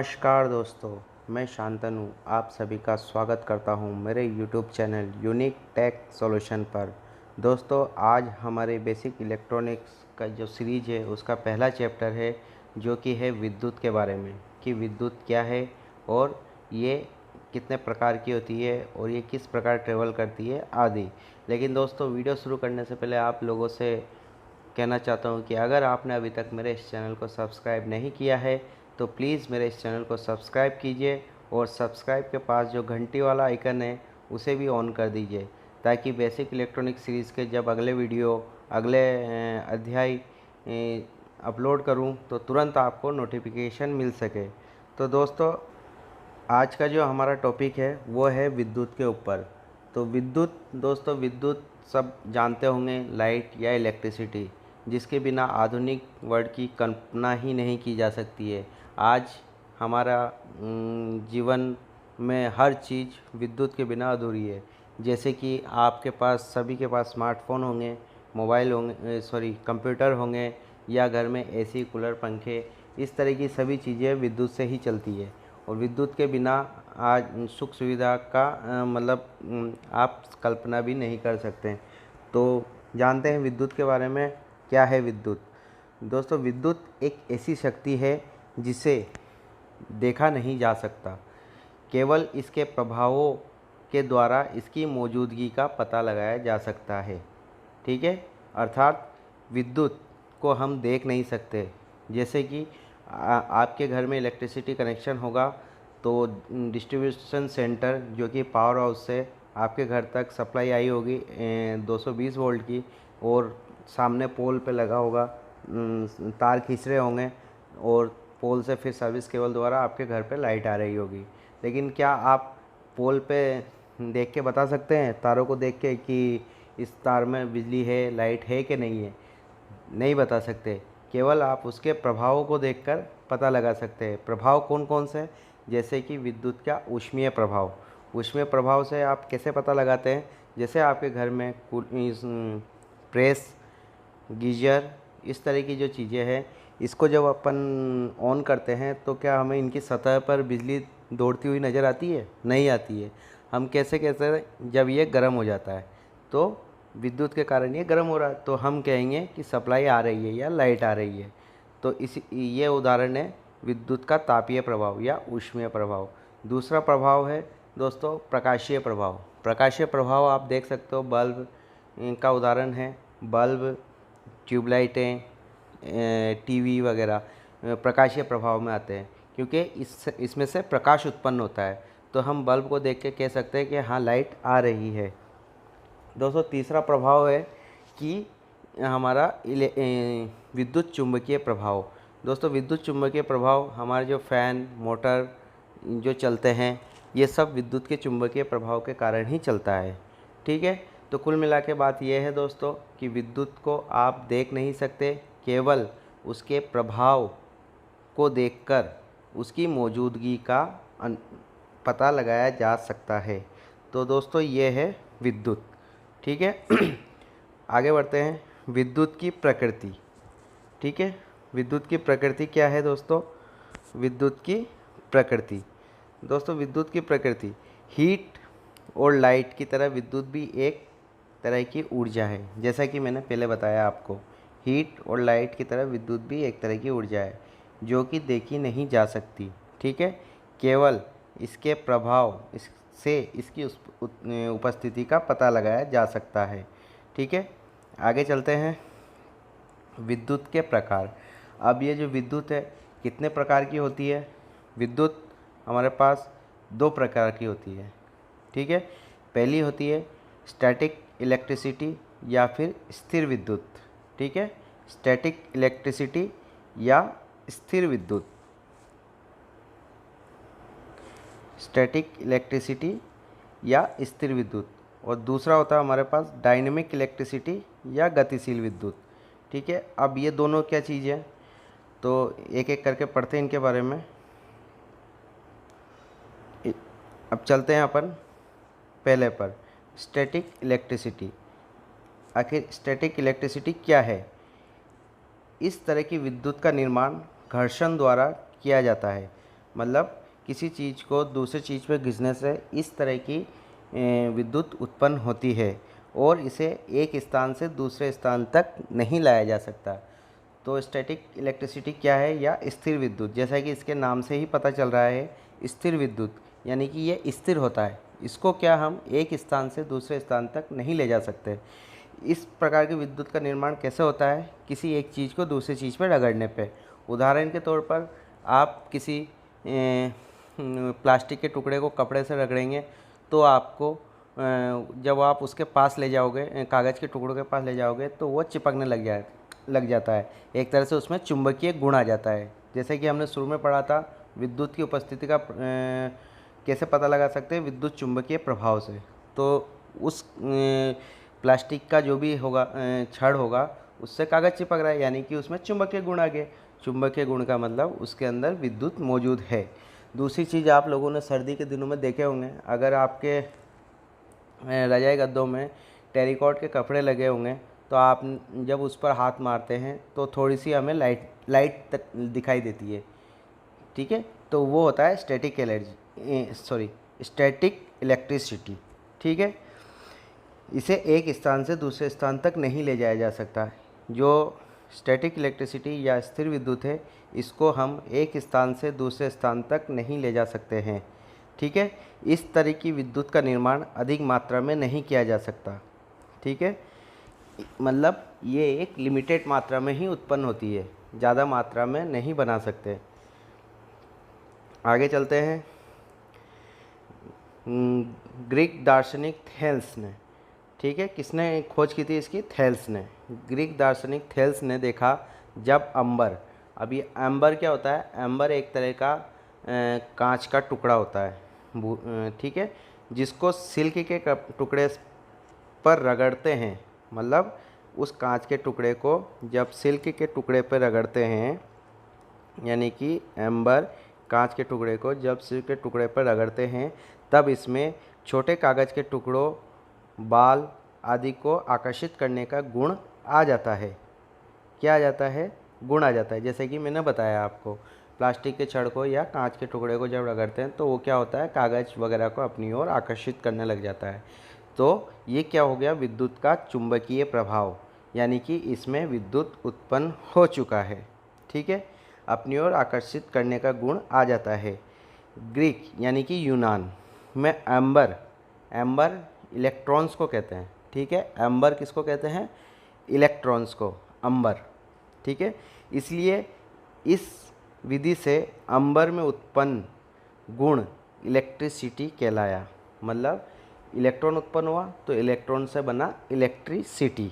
नमस्कार दोस्तों, मैं शांतनु आप सभी का स्वागत करता हूं मेरे YouTube channel Unique Tech Solution पर। दोस्तों, आज हमारे बेसिक इलेक्ट्रॉनिक्स का जो सीरीज है उसका पहला चैप्टर है, जो कि है विद्युत के बारे में कि विद्युत क्या है और ये कितने प्रकार की होती है और ये किस प्रकार ट्रेवल करती है आदि। लेकिन दोस्तों, वीडियो शुरू करने से पहले आप लोगों से कहना चाहता हूँ कि अगर आपने अभी तक मेरे इस चैनल को सब्सक्राइब नहीं किया है तो प्लीज़ मेरे इस चैनल को सब्सक्राइब कीजिए और सब्सक्राइब के पास जो घंटी वाला आइकन है उसे भी ऑन कर दीजिए, ताकि बेसिक इलेक्ट्रॉनिक सीरीज़ के जब अगले वीडियो अगले अध्याय अपलोड करूं तो तुरंत आपको नोटिफिकेशन मिल सके। तो दोस्तों, आज का जो हमारा टॉपिक है वो है विद्युत के ऊपर। तो विद्युत सब जानते होंगे, लाइट या इलेक्ट्रिसिटी, जिसके बिना आधुनिक वर्ल्ड की कल्पना ही नहीं की जा सकती है। आज हमारा जीवन में हर चीज़ विद्युत के बिना अधूरी है। जैसे कि आपके पास सभी के पास स्मार्टफोन होंगे, मोबाइल होंगे, कंप्यूटर होंगे, या घर में एसी, कूलर, पंखे, इस तरह की सभी चीज़ें विद्युत से ही चलती है। और विद्युत के बिना आज सुख सुविधा का आप कल्पना भी नहीं कर सकते। तो जानते हैं विद्युत के बारे में। क्या है विद्युत? दोस्तों, विद्युत एक ऐसी शक्ति है जिसे देखा नहीं जा सकता, केवल इसके प्रभावों के द्वारा इसकी मौजूदगी का पता लगाया जा सकता है। ठीक है, अर्थात विद्युत को हम देख नहीं सकते। जैसे कि आपके घर में इलेक्ट्रिसिटी कनेक्शन होगा तो डिस्ट्रीब्यूशन सेंटर, जो कि पावर हाउस से आपके घर तक सप्लाई आई होगी 220 वोल्ट की, और सामने पोल पे लगा होगा, तार खींच रहे होंगे और पोल से फिर सर्विस केबल द्वारा आपके घर पे लाइट आ रही होगी। लेकिन क्या आप पोल पे देख के बता सकते हैं, तारों को देख के, कि इस तार में बिजली है, लाइट है कि नहीं है? नहीं बता सकते। केवल आप उसके प्रभावों को देखकर पता लगा सकते हैं। प्रभाव कौन कौन से? जैसे कि विद्युत का ऊष्मीय प्रभाव। ऊष्मीय प्रभाव से आप कैसे पता लगाते हैं? जैसे आपके घर में प्रेस, गीजर, इस तरह की जो चीज़ें हैं, इसको जब अपन ऑन करते हैं तो क्या हमें इनकी सतह पर बिजली दौड़ती हुई नज़र आती है? नहीं आती है। हम कैसे कैसे, जब ये गर्म हो जाता है तो विद्युत के कारण ये गर्म हो रहा है, तो हम कहेंगे कि सप्लाई आ रही है या लाइट आ रही है। तो ये उदाहरण है विद्युत का तापीय प्रभाव या ऊष्मीय प्रभाव। दूसरा प्रभाव है दोस्तों प्रकाशीय प्रभाव। प्रकाशीय प्रभाव आप देख सकते हो, बल्ब का उदाहरण है। बल्ब, ट्यूबलाइटें, टीवी वगैरह प्रकाशीय प्रभाव में आते हैं, क्योंकि इसमें से प्रकाश उत्पन्न होता है। तो हम बल्ब को देख के कह सकते हैं कि हाँ, लाइट आ रही है। दोस्तों, तीसरा प्रभाव है कि हमारा विद्युत चुंबकीय प्रभाव। दोस्तों, विद्युत चुंबकीय प्रभाव, हमारे जो फ़ैन, मोटर जो चलते हैं, ये सब विद्युत के चुंबकीय प्रभाव के कारण ही चलता है। ठीक है, तो कुल मिला के बात यह है दोस्तों कि विद्युत को आप देख नहीं सकते, केवल उसके प्रभाव को देखकर उसकी मौजूदगी का पता लगाया जा सकता है। तो दोस्तों, ये है विद्युत। ठीक है आगे बढ़ते हैं। विद्युत की प्रकृति। ठीक है, विद्युत की प्रकृति क्या है दोस्तों? विद्युत की प्रकृति, दोस्तों, विद्युत की प्रकृति हीट और लाइट की तरह विद्युत भी एक तरह की ऊर्जा है। जैसा कि मैंने पहले बताया आपको, हीट और लाइट की तरह विद्युत भी एक तरह की ऊर्जा है जो कि देखी नहीं जा सकती। ठीक है, केवल इसके प्रभाव से इसकी उपस्थिति का पता लगाया जा सकता है। ठीक है, आगे चलते हैं। विद्युत के प्रकार। अब ये जो विद्युत है कितने प्रकार की होती है? विद्युत हमारे पास दो प्रकार की होती है। ठीक है, पहली होती है स्टैटिक इलेक्ट्रिसिटी या फिर स्थिर विद्युत। ठीक है, स्टैटिक इलेक्ट्रिसिटी या स्थिर विद्युत। स्टैटिक इलेक्ट्रिसिटी या स्थिर विद्युत। और दूसरा होता है हमारे पास डायनेमिक इलेक्ट्रिसिटी या गतिशील विद्युत। ठीक है, अब ये दोनों क्या चीज़ है, तो एक एक करके पढ़ते हैं इनके बारे में। अब चलते हैं अपन पहले पर, स्टैटिक इलेक्ट्रिसिटी। आखिर स्टैटिक इलेक्ट्रिसिटी क्या है? इस तरह की विद्युत का निर्माण घर्षण द्वारा किया जाता है। मतलब किसी चीज़ को दूसरी चीज़ पे घिसने से इस तरह की विद्युत उत्पन्न होती है और इसे एक स्थान से दूसरे स्थान तक नहीं लाया जा सकता। तो स्टैटिक इलेक्ट्रिसिटी क्या है, या स्थिर विद्युत, जैसा कि इसके नाम से ही पता चल रहा है स्थिर विद्युत, यानी कि ये स्थिर होता है। इसको क्या हम एक स्थान से दूसरे स्थान तक नहीं ले जा सकते। इस प्रकार की विद्युत का निर्माण कैसे होता है, किसी एक चीज़ को दूसरी चीज़ पर रगड़ने पे। उदाहरण के तौर पर आप किसी प्लास्टिक के टुकड़े को कपड़े से रगड़ेंगे तो आपको जब आप उसके पास ले जाओगे, कागज़ के टुकड़ों के पास ले जाओगे, तो वो चिपकने लग जाता है। एक तरह से उसमें चुंबकीय गुण आ जाता है। जैसे कि हमने शुरू में पढ़ा था, विद्युत की उपस्थिति का कैसे पता लगा सकते हैं, विद्युत चुंबकीय प्रभाव से। तो उस प्लास्टिक का जो भी होगा छड़ होगा, उससे कागज़ चिपक रहा है, यानी कि उसमें चुंबकीय गुण आ गए। चुंबकीय गुण का मतलब उसके अंदर विद्युत मौजूद है। दूसरी चीज़, आप लोगों ने सर्दी के दिनों में देखे होंगे, अगर आपके रजाई गद्दों में टेरिकॉट के कपड़े लगे होंगे तो आप जब उस पर हाथ मारते हैं तो थोड़ी सी हमें लाइट दिखाई देती है। ठीक है, तो वो होता है स्टैटिक इलेक्ट्रिसिटी। ठीक है, इसे एक स्थान से दूसरे स्थान तक नहीं ले जाया जा सकता। जो स्टैटिक इलेक्ट्रिसिटी या स्थिर विद्युत है, इसको हम एक स्थान से दूसरे स्थान तक नहीं ले जा सकते हैं। ठीक है, इस तरह की विद्युत का निर्माण अधिक मात्रा में नहीं किया जा सकता। ठीक है, मतलब ये एक लिमिटेड मात्रा में ही उत्पन्न होती है, ज़्यादा मात्रा में नहीं बना सकते। आगे चलते हैं। ग्रीक दार्शनिक थेल्स ने, ठीक है, किसने खोज की थी इसकी, थेल्स ने। ग्रीक दार्शनिक थेल्स ने देखा जब अंबर, अभी एम्बर क्या होता है, एम्बर एक तरह का कांच का टुकड़ा होता है, ठीक है, जिसको सिल्क के टुकड़े पर रगड़ते हैं। मतलब उस कांच के टुकड़े को जब सिल्क के टुकड़े पर रगड़ते हैं, यानी कि एम्बर कांच के टुकड़े को जब सिल्क के टुकड़े पर रगड़ते हैं, तब इसमें छोटे कागज़ के टुकड़ों, बाल आदि को आकर्षित करने का गुण आ जाता है। क्या आ जाता है, गुण आ जाता है। जैसे कि मैंने बताया आपको, प्लास्टिक के छड़ को या कांच के टुकड़े को जब रगड़ते हैं तो वो क्या होता है, कागज़ वगैरह को अपनी ओर आकर्षित करने लग जाता है। तो ये क्या हो गया, विद्युत का चुंबकीय प्रभाव, यानी कि इसमें विद्युत उत्पन्न हो चुका है। ठीक है, अपनी ओर आकर्षित करने का गुण आ जाता है। ग्रीक यानी कि यूनान में एम्बर इलेक्ट्रॉन्स को कहते हैं। ठीक है, एम्बर किसको कहते हैं, इलेक्ट्रॉन्स को, अंबर। ठीक है, इसलिए इस विधि से अंबर में उत्पन्न गुण इलेक्ट्रिसिटी कहलाया। मतलब इलेक्ट्रॉन उत्पन्न हुआ तो इलेक्ट्रॉन से बना इलेक्ट्रिसिटी।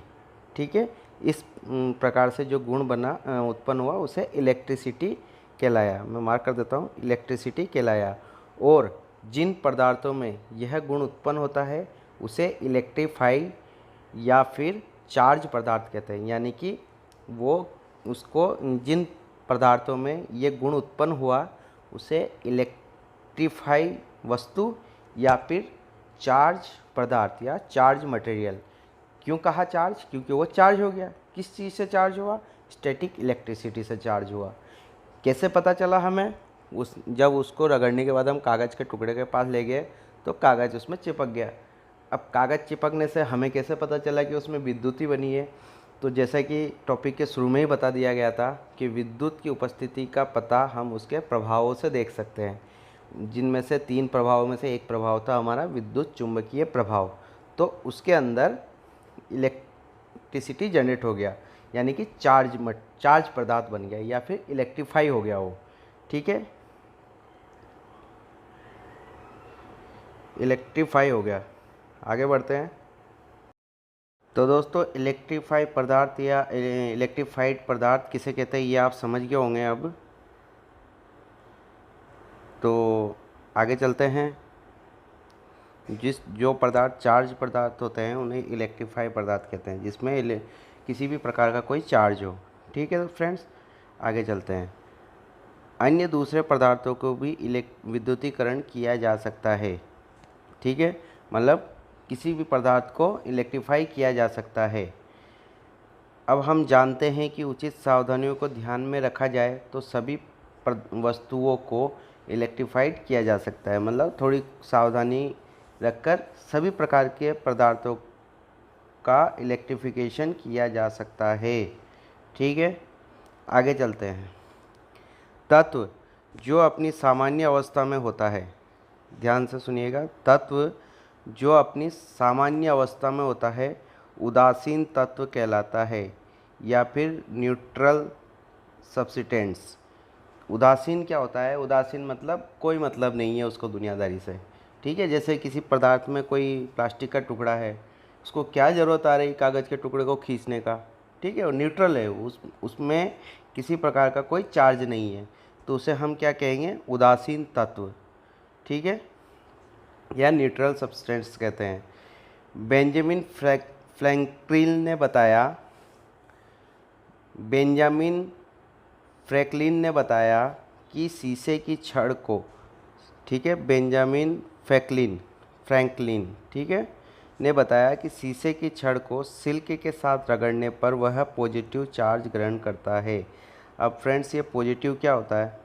ठीक है, इस प्रकार से जो गुण बना उत्पन्न हुआ उसे इलेक्ट्रिसिटी कहलाया। मैं मार्क कर देता हूँ, इलेक्ट्रिसिटी कहलाया। और जिन पदार्थों में यह गुण उत्पन्न होता है उसे इलेक्ट्रीफाई या फिर चार्ज पदार्थ कहते हैं। यानी कि वो उसको, जिन पदार्थों में ये गुण उत्पन्न हुआ उसे इलेक्ट्रीफाई वस्तु या फिर चार्ज पदार्थ या चार्ज मटेरियल। क्यों कहा चार्ज, क्योंकि वो चार्ज हो गया। किस चीज़ से चार्ज हुआ, स्टैटिक इलेक्ट्रिसिटी से चार्ज हुआ। कैसे पता चला हमें, जब उसको रगड़ने के बाद हम कागज़ के टुकड़े के पास ले गए तो कागज़ उसमें चिपक गया। अब कागज़ चिपकने से हमें कैसे पता चला कि उसमें विद्युत ही बनी है, तो जैसा कि टॉपिक के शुरू में ही बता दिया गया था कि विद्युत की उपस्थिति का पता हम उसके प्रभावों से देख सकते हैं, जिनमें से 3 प्रभावों में से एक प्रभाव था हमारा विद्युत चुंबकीय प्रभाव। तो उसके अंदर इलेक्ट्रिसिटी जनरेट हो गया, यानी कि चार्ज पदार्थ बन गया या फिर इलेक्ट्रीफाई हो गया वो। ठीक है, इलेक्ट्रीफाई हो गया। आगे बढ़ते हैं। तो दोस्तों, इलेक्ट्रीफाई पदार्थ या इलेक्ट्रीफाइड पदार्थ किसे कहते हैं ये आप समझ गए होंगे अब। तो आगे चलते हैं। जो पदार्थ चार्ज पदार्थ होते हैं उन्हें इलेक्ट्रीफाई पदार्थ कहते हैं, जिसमें किसी भी प्रकार का कोई चार्ज हो। ठीक है फ्रेंड्स, आगे चलते हैं। अन्य दूसरे पदार्थों को भी विद्युतीकरण किया जा सकता है। ठीक है, मतलब किसी भी पदार्थ को इलेक्ट्रीफाई किया जा सकता है। अब हम जानते हैं कि उचित सावधानियों को ध्यान में रखा जाए तो सभी वस्तुओं को इलेक्ट्रीफाइड किया जा सकता है। मतलब थोड़ी सावधानी रखकर सभी प्रकार के पदार्थों का इलेक्ट्रिफिकेशन किया जा सकता है। ठीक है, आगे चलते हैं। तत्व जो अपनी सामान्य अवस्था में होता है, ध्यान से सुनिएगा, तत्व जो अपनी सामान्य अवस्था में होता है उदासीन तत्व कहलाता है या फिर न्यूट्रल सब्स्टिटेंट्स। उदासीन क्या होता है? उदासीन मतलब कोई मतलब नहीं है उसको दुनियादारी से। ठीक है, जैसे किसी पदार्थ में कोई प्लास्टिक का टुकड़ा है, उसको क्या ज़रूरत आ रही कागज़ के टुकड़े को खींचने का? ठीक है, वो न्यूट्रल है, उसमें किसी प्रकार का कोई चार्ज नहीं है, तो उसे हम क्या कहेंगे? उदासीन तत्व। ठीक है, या न्यूट्रल सब्सटेंस कहते हैं। बेंजामिन फ्रैंकलिन ने बताया कि शीशे की छड़ को, ठीक है, बेंजामिन फ्रैंकलिन, ठीक है, ने बताया कि शीशे की छड़ को सिल्क के साथ रगड़ने पर वह पॉजिटिव चार्ज ग्रहण करता है। अब फ्रेंड्स, ये पॉजिटिव क्या होता है?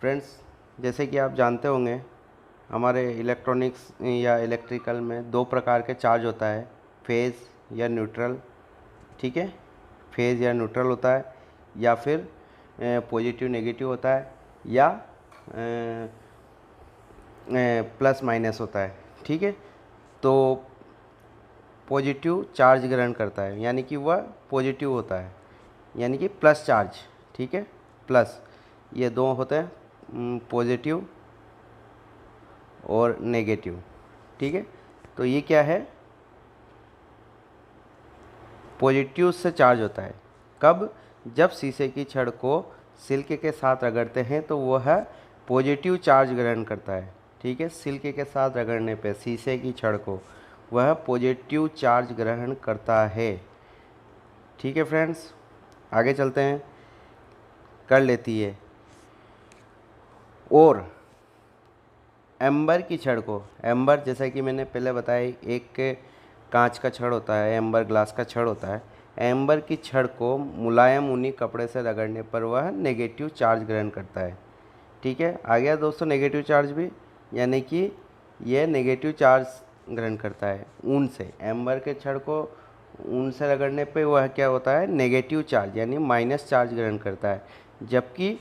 फ्रेंड्स, जैसे कि आप जानते होंगे, हमारे इलेक्ट्रॉनिक्स या इलेक्ट्रिकल में दो प्रकार के चार्ज होता है, फेज़ या न्यूट्रल। ठीक है, फेज़ या न्यूट्रल होता है, या फिर पॉजिटिव नेगेटिव होता है, या प्लस माइनस होता है। ठीक है, तो पॉजिटिव चार्ज ग्रहण करता है, यानी कि वह पॉजिटिव होता है, यानी कि प्लस चार्ज। ठीक है, प्लस, ये दो होते हैं, पॉजिटिव और नेगेटिव। ठीक है, तो ये क्या है? पॉजिटिव से चार्ज होता है। कब? जब शीशे की छड़ को सिल्क के साथ रगड़ते हैं तो वह पॉजिटिव चार्ज ग्रहण करता है। ठीक है, सिल्क के साथ रगड़ने पे शीशे की छड़ को वह पॉजिटिव चार्ज ग्रहण करता है। ठीक है फ्रेंड्स, आगे चलते हैं। कर लेती है। और एम्बर की छड़ को, एम्बर जैसा कि मैंने पहले बताया, एक कांच का छड़ होता है, एम्बर ग्लास का छड़ होता है। एम्बर की छड़ को मुलायम ऊनी कपड़े से रगड़ने पर वह नेगेटिव चार्ज ग्रहण करता है। ठीक है, आ गया दोस्तों नेगेटिव चार्ज भी, यानी कि यह नेगेटिव चार्ज ग्रहण करता है ऊन से। एम्बर के छड़ को ऊन से रगड़ने पे वह क्या होता है? नेगेटिव चार्ज, यानी माइनस चार्ज ग्रहण करता है। जबकि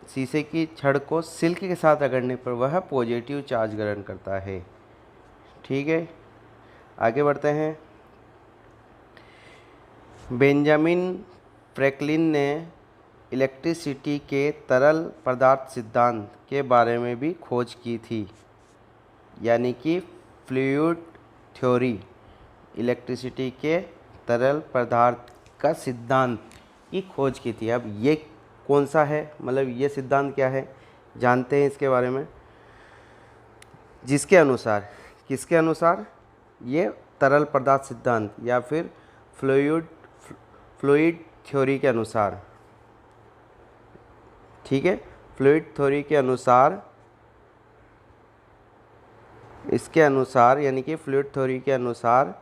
शीशे की छड़ को सिल्क के साथ रगड़ने पर वह पॉजिटिव चार्ज ग्रहण करता है। ठीक है, आगे बढ़ते हैं। बेंजामिन फ्रैंकलिन ने इलेक्ट्रिसिटी के तरल पदार्थ सिद्धांत के बारे में भी खोज की थी, यानी कि फ्लूइड थ्योरी। इलेक्ट्रिसिटी के तरल पदार्थ का सिद्धांत की खोज की थी। अब ये कौन सा है, मतलब ये सिद्धांत क्या है, जानते हैं इसके बारे में। जिसके अनुसार, किसके अनुसार? ये तरल पदार्थ सिद्धांत या फिर फ्लूइड थ्योरी के अनुसार। ठीक है, फ्लूइड थ्योरी के अनुसार, इसके अनुसार, यानी कि फ्लूइड थ्योरी के अनुसार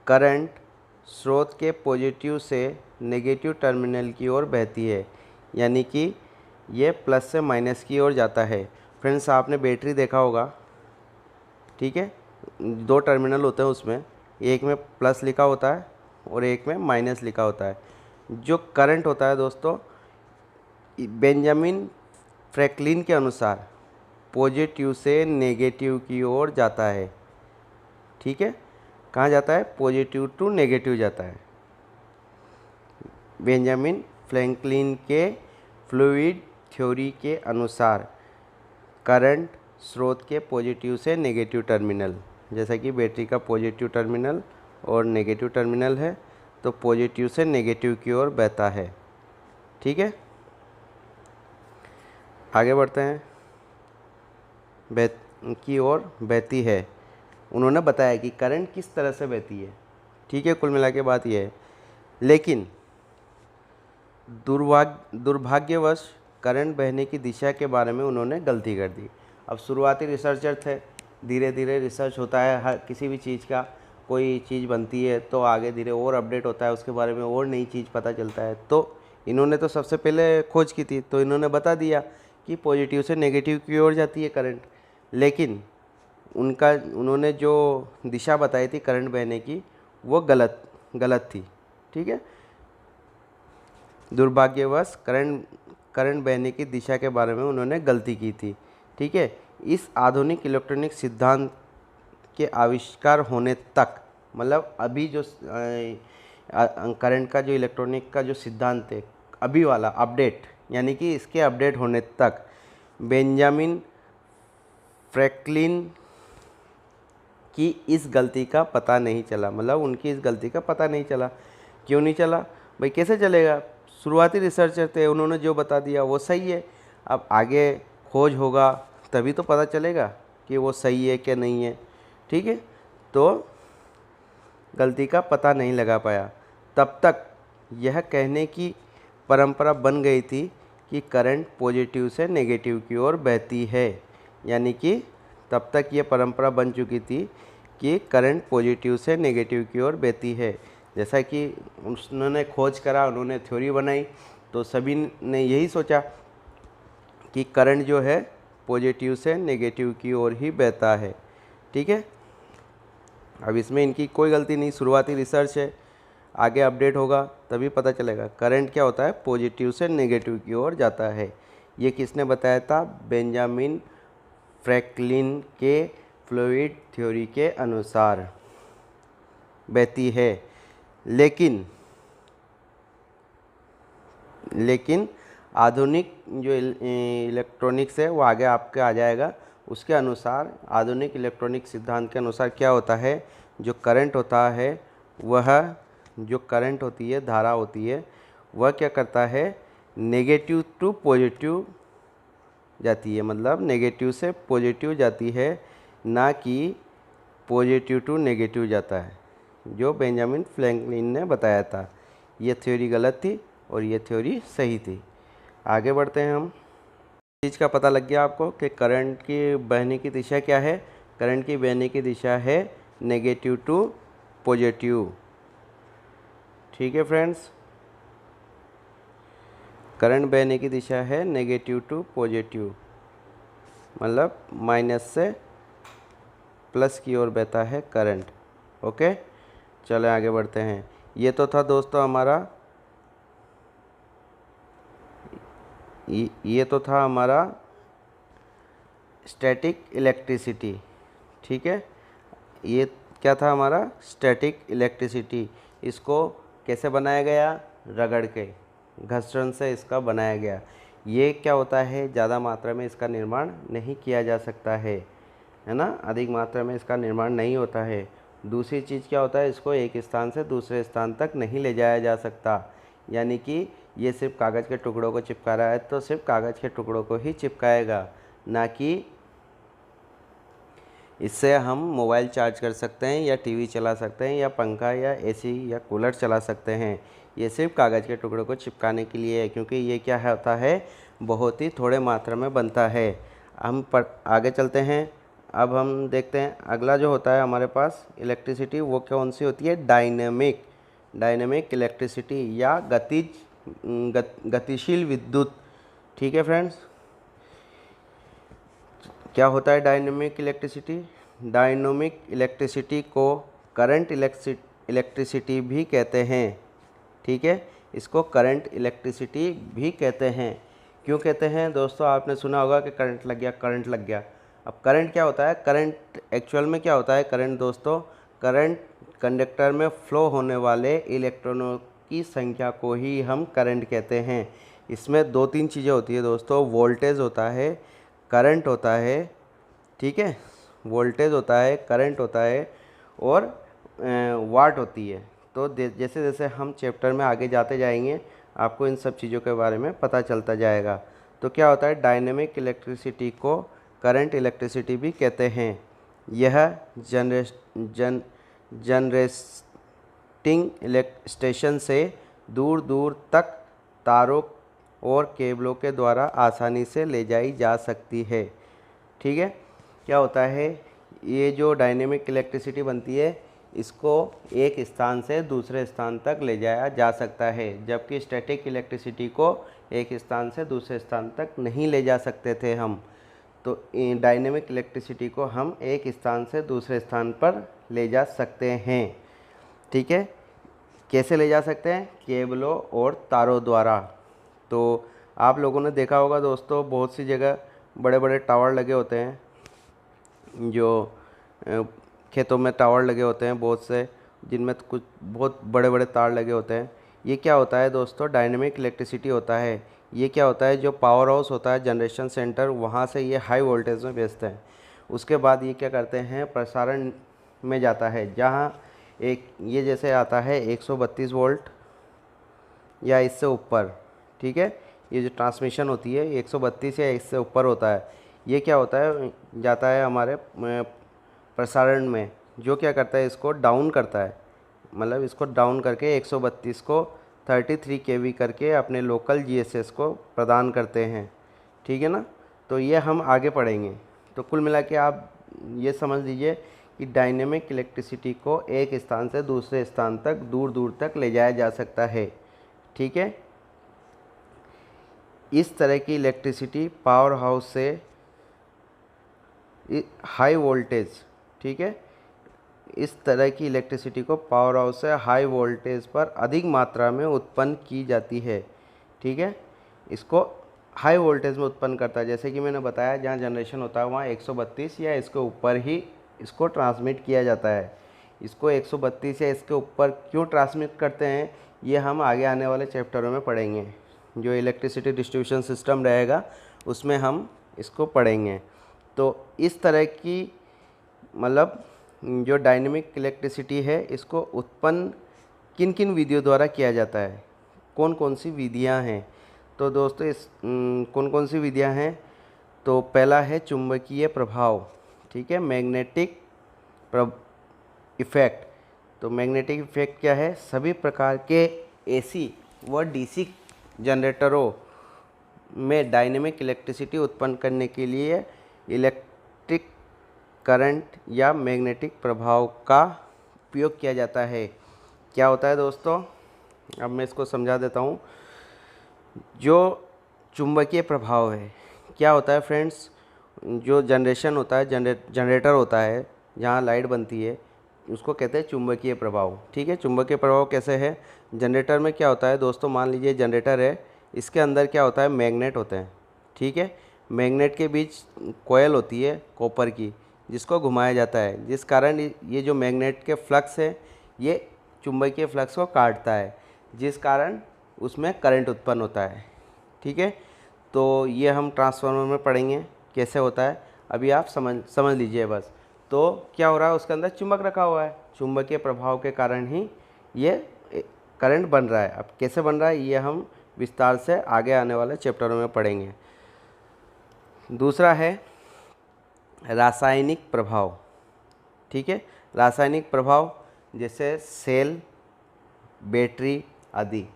करंट स्रोत के पॉजिटिव से नेगेटिव टर्मिनल की ओर बहती है, यानी कि ये प्लस से माइनस की ओर जाता है। फ्रेंड्स, आपने बैटरी देखा होगा, ठीक है, दो टर्मिनल होते हैं उसमें, एक में प्लस लिखा होता है और एक में माइनस लिखा होता है। जो करंट होता है दोस्तों, बेंजामिन फ्रैंकलिन के अनुसार पॉजिटिव से नेगेटिव की ओर जाता है। ठीक है, कहाँ जाता है? पॉजिटिव टू नेगेटिव जाता है। बेंजामिन फ्रैंकलिन के फ्लूइड थ्योरी के अनुसार करंट स्रोत के पॉजिटिव से नेगेटिव टर्मिनल, जैसा कि बैटरी का पॉजिटिव टर्मिनल और नेगेटिव टर्मिनल है, तो पॉजिटिव से नेगेटिव की ओर बहता है। ठीक है, आगे बढ़ते हैं। की ओर बहती है। उन्होंने बताया कि करंट किस तरह से बहती है। ठीक है, कुल मिला के बात यह है, लेकिन दुर्भाग्यवश करंट बहने की दिशा के बारे में उन्होंने गलती कर दी। अब शुरुआती रिसर्चर थे, धीरे धीरे रिसर्च होता है, हर किसी भी चीज़ का कोई चीज़ बनती है तो आगे धीरे और अपडेट होता है, उसके बारे में और नई चीज़ पता चलता है। तो इन्होंने तो सबसे पहले खोज की थी, तो इन्होंने बता दिया कि पॉजिटिव से नेगेटिव की ओर जाती है करंट, लेकिन उन्होंने जो दिशा बताई थी करंट बहने की वो गलत थी। ठीक है, दुर्भाग्यवश करंट बहने की दिशा के बारे में उन्होंने गलती की थी। ठीक है, इस आधुनिक इलेक्ट्रॉनिक सिद्धांत के आविष्कार होने तक, मतलब अभी जो करंट का जो इलेक्ट्रॉनिक का जो सिद्धांत है अभी वाला अपडेट, यानी कि इसके अपडेट होने तक बेंजामिन फ्रैंकलिन की इस गलती का पता नहीं चला। मतलब उनकी इस गलती का पता नहीं चला। क्यों नहीं चला भाई? कैसे चलेगा? शुरुआती रिसर्चर थे, उन्होंने जो बता दिया वो सही है। अब आगे खोज होगा तभी तो पता चलेगा कि वो सही है कि नहीं है। ठीक है, तो गलती का पता नहीं लगा पाया। तब तक यह कहने की परंपरा बन गई थी कि करंट पॉजिटिव से नेगेटिव की ओर बहती है। यानी कि तब तक ये परंपरा बन चुकी थी कि करंट पॉजिटिव से नेगेटिव की ओर बहती है। जैसा कि उन्होंने खोज करा, उन्होंने थ्योरी बनाई, तो सभी ने यही सोचा कि करंट जो है पॉजिटिव से नेगेटिव की ओर ही बहता है। ठीक है, अब इसमें इनकी कोई गलती नहीं, शुरुआती रिसर्च है, आगे अपडेट होगा तभी पता चलेगा। करंट क्या होता है? पॉजिटिव से नेगेटिव की ओर जाता है। ये किसने बताया था? बेंजामिन फ्रैंकलिन के फ्लूइड थ्योरी के अनुसार बहती है। लेकिन आधुनिक जो इलेक्ट्रॉनिक्स है वो आगे आपके आ जाएगा। उसके अनुसार आधुनिक इलेक्ट्रॉनिक सिद्धांत के अनुसार क्या होता है, जो करंट होता है वह, जो करंट होती है, धारा होती है, वह क्या करता है? नेगेटिव टू पॉजिटिव जाती है। मतलब नेगेटिव से पॉजिटिव जाती है, ना कि पॉजिटिव टू नेगेटिव जाता है, जो बेंजामिन फ्रैंकलिन ने बताया था। ये थ्योरी गलत थी और ये थ्योरी सही थी। आगे बढ़ते हैं हम। चीज़ का पता लग गया आपको कि करंट की बहने की दिशा क्या है। करंट की बहने की दिशा है नेगेटिव टू पॉजिटिव। ठीक है फ्रेंड्स, करंट बहने की दिशा है नेगेटिव टू पॉजिटिव, मतलब माइनस से प्लस की ओर बहता है करंट। ओके, चलो आगे बढ़ते हैं। ये तो था दोस्तों हमारा ये तो था हमारा स्टैटिक इलेक्ट्रिसिटी। ठीक है, ये क्या था? हमारा स्टैटिक इलेक्ट्रिसिटी। इसको कैसे बनाया गया? रगड़ के, घर्षण से इसका बनाया गया। ये क्या होता है? ज़्यादा मात्रा में इसका निर्माण नहीं किया जा सकता है ना, अधिक मात्रा में इसका निर्माण नहीं होता है। दूसरी चीज़ क्या होता है? इसको एक स्थान से दूसरे स्थान तक नहीं ले जाया जा सकता। यानी कि ये सिर्फ कागज़ के टुकड़ों को चिपका रहा है तो सिर्फ कागज़ के टुकड़ों को ही चिपकाएगा, ना कि इससे हम मोबाइल चार्ज कर सकते हैं या टीवी चला सकते हैं या पंखा या एसी या कूलर चला सकते हैं। ये सिर्फ कागज़ के टुकड़ों को चिपकाने के लिए है, क्योंकि ये क्या होता है? बहुत ही थोड़े मात्रा में बनता है। हम आगे चलते हैं। अब हम देखते हैं अगला जो होता है हमारे पास इलेक्ट्रिसिटी, वो कौन सी होती है? डायनेमिक इलेक्ट्रिसिटी या गतिशील विद्युत। ठीक है फ्रेंड्स, क्या होता है डायनेमिक इलेक्ट्रिसिटी? डायनेमिक इलेक्ट्रिसिटी को करंट इलेक्ट्रिसिटी भी कहते हैं। ठीक है, इसको करंट इलेक्ट्रिसिटी भी कहते हैं। क्यों कहते हैं दोस्तों? आपने सुना होगा कि करंट लग गया। अब करंट क्या होता है? करंट एक्चुअल में क्या होता है? करंट दोस्तों, करंट कंडक्टर में फ्लो होने वाले इलेक्ट्रॉनों की संख्या को ही हम करंट कहते हैं। इसमें दो तीन चीज़ें होती है दोस्तों, वोल्टेज होता है, करंट होता है। ठीक है, वोल्टेज होता है, करंट होता है और वाट होती है। तो जैसे जैसे हम चैप्टर में आगे जाते जाएंगे आपको इन सब चीज़ों के बारे में पता चलता जाएगा। तो क्या होता है? डायनेमिक इलेक्ट्रिसिटी को करंट इलेक्ट्रिसिटी भी कहते हैं। यह जनरेटिंग स्टेशन से दूर दूर तक तारों और केबलों के द्वारा आसानी से ले जाई जा सकती है। ठीक है, क्या होता है? ये जो डायनेमिक इलेक्ट्रिसिटी बनती है, इसको एक स्थान से दूसरे स्थान तक ले जाया जा सकता है, जबकि स्टैटिक इलेक्ट्रिसिटी को एक स्थान से दूसरे स्थान तक नहीं ले जा सकते थे हम। तो डायनेमिक इलेक्ट्रिसिटी को हम एक स्थान से दूसरे स्थान पर ले जा सकते हैं। ठीक है, कैसे ले जा सकते हैं? केबलों और तारों द्वारा। तो आप लोगों ने देखा होगा दोस्तों, बहुत सी जगह बड़े बड़े टावर लगे होते हैं, जो खेतों में टावर लगे होते हैं बहुत से, जिनमें कुछ बहुत बड़े बड़े तार लगे होते हैं। ये क्या होता है दोस्तों? डायनेमिक इलेक्ट्रिसिटी होता है। ये क्या होता है? जो पावर हाउस होता है, जनरेशन सेंटर, वहाँ से ये हाई वोल्टेज में भेजते हैं। उसके बाद ये क्या करते हैं? प्रसारण में जाता है, जहाँ एक ये जैसे आता है 132 वोल्ट या इससे ऊपर। ठीक है, ये जो ट्रांसमिशन होती है 132 या इससे ऊपर होता है। ये क्या होता है? जाता है हमारे प्रसारण में, जो क्या करता है? इसको डाउन करता है, मतलब इसको डाउन करके 132 को 33 केवी करके अपने लोकल जीएसएस को प्रदान करते हैं। ठीक है ना? तो ये हम आगे पढ़ेंगे। तो कुल मिला के आप ये समझ लीजिए कि डायनेमिक इलेक्ट्रिसिटी को एक स्थान से दूसरे स्थान तक, दूर दूर तक ले जाया जा सकता है। ठीक है, इस तरह की इलेक्ट्रिसिटी पावर हाउस से हाई वोल्टेज, ठीक है, इस तरह की इलेक्ट्रिसिटी को पावर हाउस से हाई वोल्टेज पर अधिक मात्रा में उत्पन्न की जाती है। ठीक है, इसको हाई वोल्टेज में उत्पन्न करता है। जैसे कि मैंने बताया, जहाँ जनरेशन होता है वहाँ 132 या इसके ऊपर ही इसको ट्रांसमिट किया जाता है। इसको 132 या इसके ऊपर क्यों ट्रांसमिट करते हैं, ये हम आगे आने वाले चैप्टरों में पढ़ेंगे। जो इलेक्ट्रिसिटी डिस्ट्रीब्यूशन सिस्टम रहेगा उसमें हम इसको पढ़ेंगे। तो इस तरह की मतलब जो डायनेमिक इलेक्ट्रिसिटी है, इसको उत्पन्न किन किन विधियों द्वारा किया जाता है, कौन कौन सी विधियां हैं? तो दोस्तों इस कौन कौन सी विधियां हैं? तो पहला है चुंबकीय प्रभाव। ठीक है, मैग्नेटिक इफ़ेक्ट। तो मैग्नेटिक इफ़ेक्ट क्या है? सभी प्रकार के एसी व डीसी जनरेटरों में डायनेमिक इलेक्ट्रिसिटी उत्पन्न करने के लिए इलेक्ट्रिक करंट या मैग्नेटिक प्रभाव का उपयोग किया जाता है। क्या होता है दोस्तों? अब मैं इसको समझा देता हूँ। जो चुंबकीय प्रभाव है, क्या होता है फ्रेंड्स? जो जनरेशन होता है, जनरेटर होता है, जहाँ लाइट बनती है, उसको कहते हैं चुंबकीय प्रभाव। ठीक है, चुंबकीय प्रभाव कैसे है? जनरेटर में क्या होता है दोस्तों? मान लीजिए जनरेटर है, इसके अंदर क्या होता है? मैग्नेट होते हैं। ठीक है, मैग्नेट के बीच कोयल होती है कॉपर की, जिसको घुमाया जाता है, जिस कारण ये जो मैग्नेट के फ्लक्स है, ये चुंबकीय फ्लक्स को काटता है, जिस कारण उसमें करंट उत्पन्न होता है। ठीक है, तो ये हम ट्रांसफार्मर में पढ़ेंगे कैसे होता है। अभी आप समझ लीजिए बस। तो क्या हो रहा है? उसके अंदर चुंबक रखा हुआ है, चुंबकीय प्रभाव के कारण ही ये करंट बन रहा है। अब कैसे बन रहा है, ये हम विस्तार से आगे आने वाले चैप्टरों में पढ़ेंगे। दूसरा है रासायनिक प्रभाव। ठीक है, रासायनिक प्रभाव जैसे सेल, बैटरी आदि।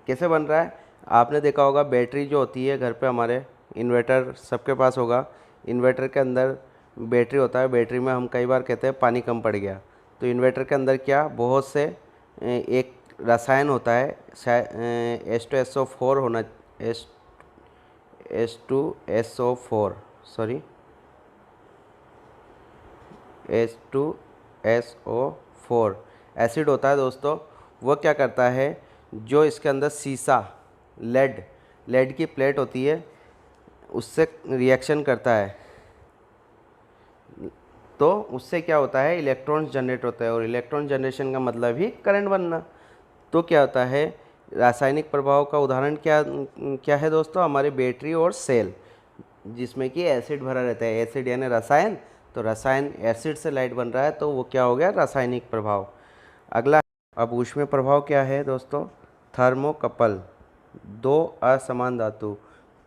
कैसे बन रहा है? आपने देखा होगा, बैटरी जो होती है घर पे, हमारे इन्वर्टर सबके पास होगा। इन्वर्टर के अंदर बैटरी होता है। बैटरी में हम कई बार कहते हैं पानी कम पड़ गया, तो इन्वर्टर के अंदर क्या बहुत से एक रसायन होता है, H2SO4 होना, H2SO4 सॉरी H2SO4 एसिड होता है दोस्तों। वो क्या करता है? जो इसके अंदर सीसा, लेड की प्लेट होती है, उससे रिएक्शन करता है, तो उससे क्या होता है? इलेक्ट्रॉन्स जनरेट होता है, और इलेक्ट्रॉन जनरेशन का मतलब ही करंट बनना। तो क्या होता है? रासायनिक प्रभाव का उदाहरण क्या है दोस्तों? हमारे बैटरी और सेल, जिसमें कि एसिड भरा रहता है। एसिड यानी रसायन, तो रसायन एसिड से लाइट बन रहा है, तो वो क्या हो गया? रासायनिक प्रभाव। अगला, अब ऊष्मीय प्रभाव क्या है दोस्तों? थर्मोकपल। दो असमान धातु,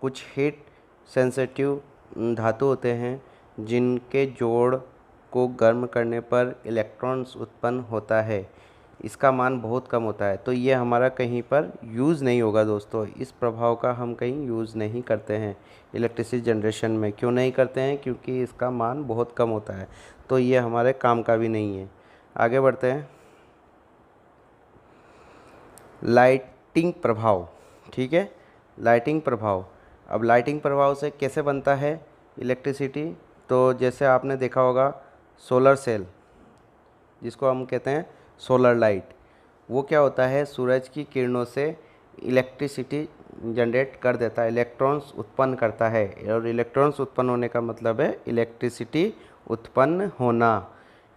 कुछ हीट सेंसिटिव धातु होते हैं, जिनके जोड़ को गर्म करने पर इलेक्ट्रॉन्स उत्पन्न होता है। इसका मान बहुत कम होता है, तो ये हमारा कहीं पर यूज़ नहीं होगा दोस्तों। इस प्रभाव का हम कहीं यूज़ नहीं करते हैं इलेक्ट्रिसिटी जनरेशन में। क्यों नहीं करते हैं? क्योंकि इसका मान बहुत कम होता है, तो ये हमारे काम का भी नहीं है। आगे बढ़ते हैं। लाइटिंग प्रभाव, ठीक है, लाइटिंग प्रभाव। अब लाइटिंग प्रभाव से कैसे बनता है इलेक्ट्रिसिटी? तो जैसे आपने देखा होगा सोलर सेल, जिसको हम कहते हैं सोलर लाइट, वो क्या होता है, सूरज की किरणों से इलेक्ट्रिसिटी जनरेट कर देता है, इलेक्ट्रॉन्स उत्पन्न करता है। और इलेक्ट्रॉन्स उत्पन्न होने का मतलब है इलेक्ट्रिसिटी उत्पन्न होना,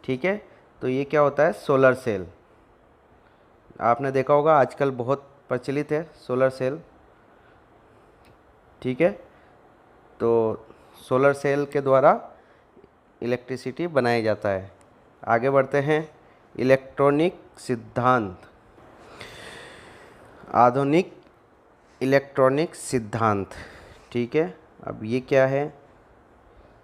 ठीक है। तो ये क्या होता है, सोलर सेल। आपने देखा होगा आजकल बहुत प्रचलित है सोलर सेल, ठीक है। तो सोलर सेल के द्वारा इलेक्ट्रिसिटी बनाया जाता है। आगे बढ़ते हैं। इलेक्ट्रॉनिक सिद्धांत, आधुनिक इलेक्ट्रॉनिक सिद्धांत, ठीक है। अब ये क्या है,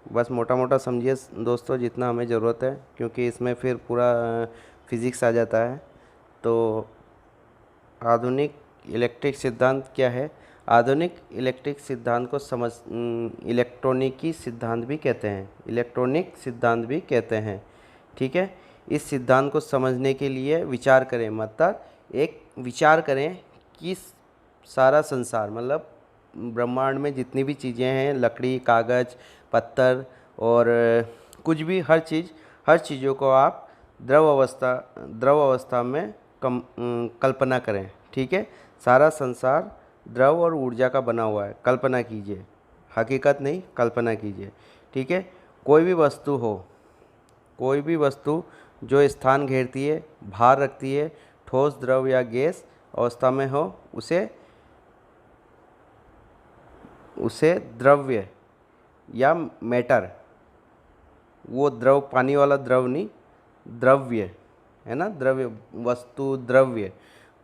बस मोटा मोटा समझिए दोस्तों, जितना हमें ज़रूरत है, क्योंकि इसमें फिर पूरा फिज़िक्स आ जाता है। तो आधुनिक इलेक्ट्रिक सिद्धांत क्या है? आधुनिक इलेक्ट्रिक सिद्धांत को इलेक्ट्रॉनिकी सिद्धांत भी कहते हैं, इलेक्ट्रॉनिक सिद्धांत भी कहते हैं, ठीक है। इस सिद्धांत को समझने के लिए विचार करें, मतलब एक विचार करें कि सारा संसार, मतलब ब्रह्मांड में जितनी भी चीज़ें हैं, लकड़ी, कागज़, पत्थर और कुछ भी, हर चीज़ों को आप द्रव अवस्था में कल्पना करें, ठीक है। सारा संसार द्रव और ऊर्जा का बना हुआ है, कल्पना कीजिए, हकीकत नहीं, कल्पना कीजिए, ठीक है। कोई भी वस्तु जो स्थान घेरती है, भार रखती है, ठोस, द्रव या गैस अवस्था में हो, उसे द्रव्य या मैटर, वो द्रव, पानी वाला द्रव नहीं, द्रव्य है ना, द्रव्य वस्तु, द्रव्य,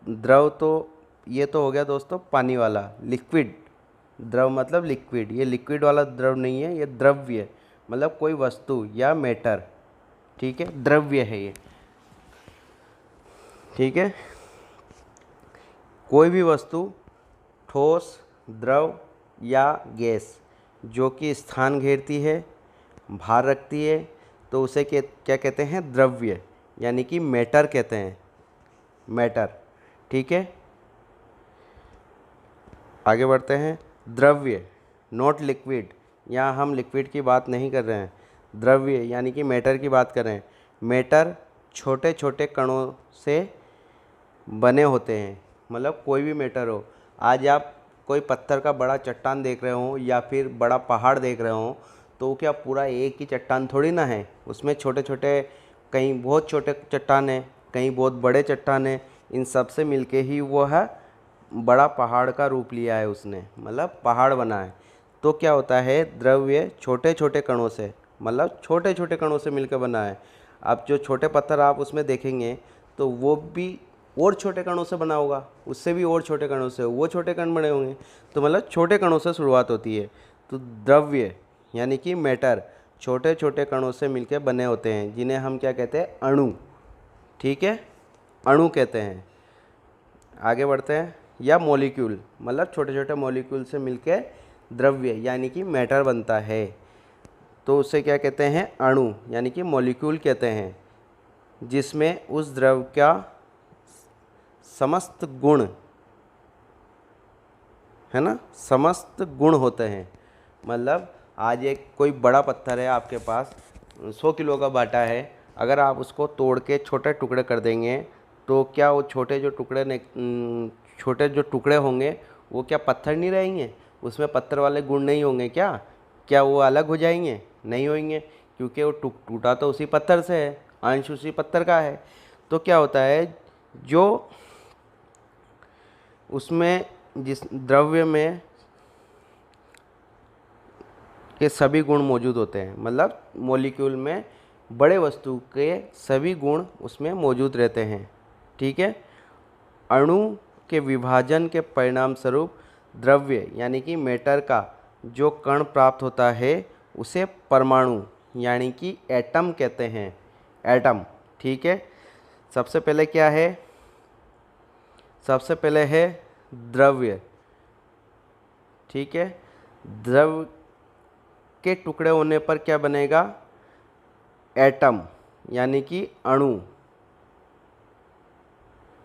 द्रव तो ये तो हो गया दोस्तों पानी वाला, लिक्विड, द्रव मतलब लिक्विड, ये लिक्विड वाला द्रव नहीं है, ये द्रव्य मतलब कोई वस्तु या मैटर, ठीक है, द्रव्य है ये, ठीक है। कोई भी वस्तु, ठोस, द्रव या गैस, जो कि स्थान घेरती है, भार रखती है, तो उसे क्या कहते हैं, द्रव्य, यानी कि मैटर कहते हैं, मैटर, ठीक है। आगे बढ़ते हैं। द्रव्य, नॉट लिक्विड, यहाँ हम लिक्विड की बात नहीं कर रहे हैं, द्रव्य यानी कि मैटर की बात कर रहे हैं। मैटर छोटे छोटे कणों से बने होते हैं, मतलब कोई भी मैटर हो, आज आप कोई पत्थर का बड़ा चट्टान देख रहे हो या फिर बड़ा पहाड़ देख रहे हो, तो क्या पूरा एक ही चट्टान थोड़ी ना है, उसमें छोटे छोटे, कहीं बहुत छोटे चट्टान है, कहीं बहुत बड़े चट्टान है, इन सब से मिलके ही वो है बड़ा पहाड़ का रूप लिया है उसने, मतलब पहाड़ बना है। तो क्या होता है, द्रव्य छोटे छोटे कणों से, मतलब छोटे छोटे कणों से मिलकर बना है। अब जो छोटे पत्थर आप उसमें देखेंगे तो वो भी और छोटे कणों से बना होगा, उससे भी और छोटे कणों से वो छोटे कण बने होंगे, तो मतलब छोटे कणों से शुरुआत होती है। तो द्रव्य यानी कि मैटर छोटे छोटे कणों से मिलकर बने होते हैं, जिन्हें हम क्या कहते हैं, अणु, ठीक है, अणु कहते हैं। आगे बढ़ते हैं। या मॉलिक्यूल, मतलब छोटे छोटे मॉलिक्यूल से मिलकर द्रव्य यानी कि मैटर बनता है, तो उसे क्या कहते हैं, अणु यानी कि मॉलिक्यूल कहते हैं, जिसमें उस द्रव का समस्त गुण, है ना, समस्त गुण होते हैं। मतलब आज एक कोई बड़ा पत्थर है आपके पास, 100 किलो का बाटा है, अगर आप उसको तोड़ के छोटे टुकड़े कर देंगे, तो क्या वो छोटे जो टुकड़े होंगे वो क्या पत्थर नहीं रहेंगे, उसमें पत्थर वाले गुण नहीं होंगे क्या वो अलग हो जाएंगे? नहीं होंगे, क्योंकि वो टूटा तो उसी पत्थर से है, अंश उसी पत्थर का है। तो क्या होता है, जो उसमें जिस द्रव्य में के सभी गुण मौजूद होते हैं, मतलब मॉलिक्यूल में बड़े वस्तु के सभी गुण उसमें मौजूद रहते हैं, ठीक है। अणु के विभाजन के परिणाम स्वरूप द्रव्य यानी कि मैटर का जो कण प्राप्त होता है उसे परमाणु यानी कि एटम कहते हैं, एटम, ठीक है। सबसे पहले क्या है, सबसे पहले है द्रव्य, ठीक है। द्रव के टुकड़े होने पर क्या बनेगा, एटम यानी कि अणु,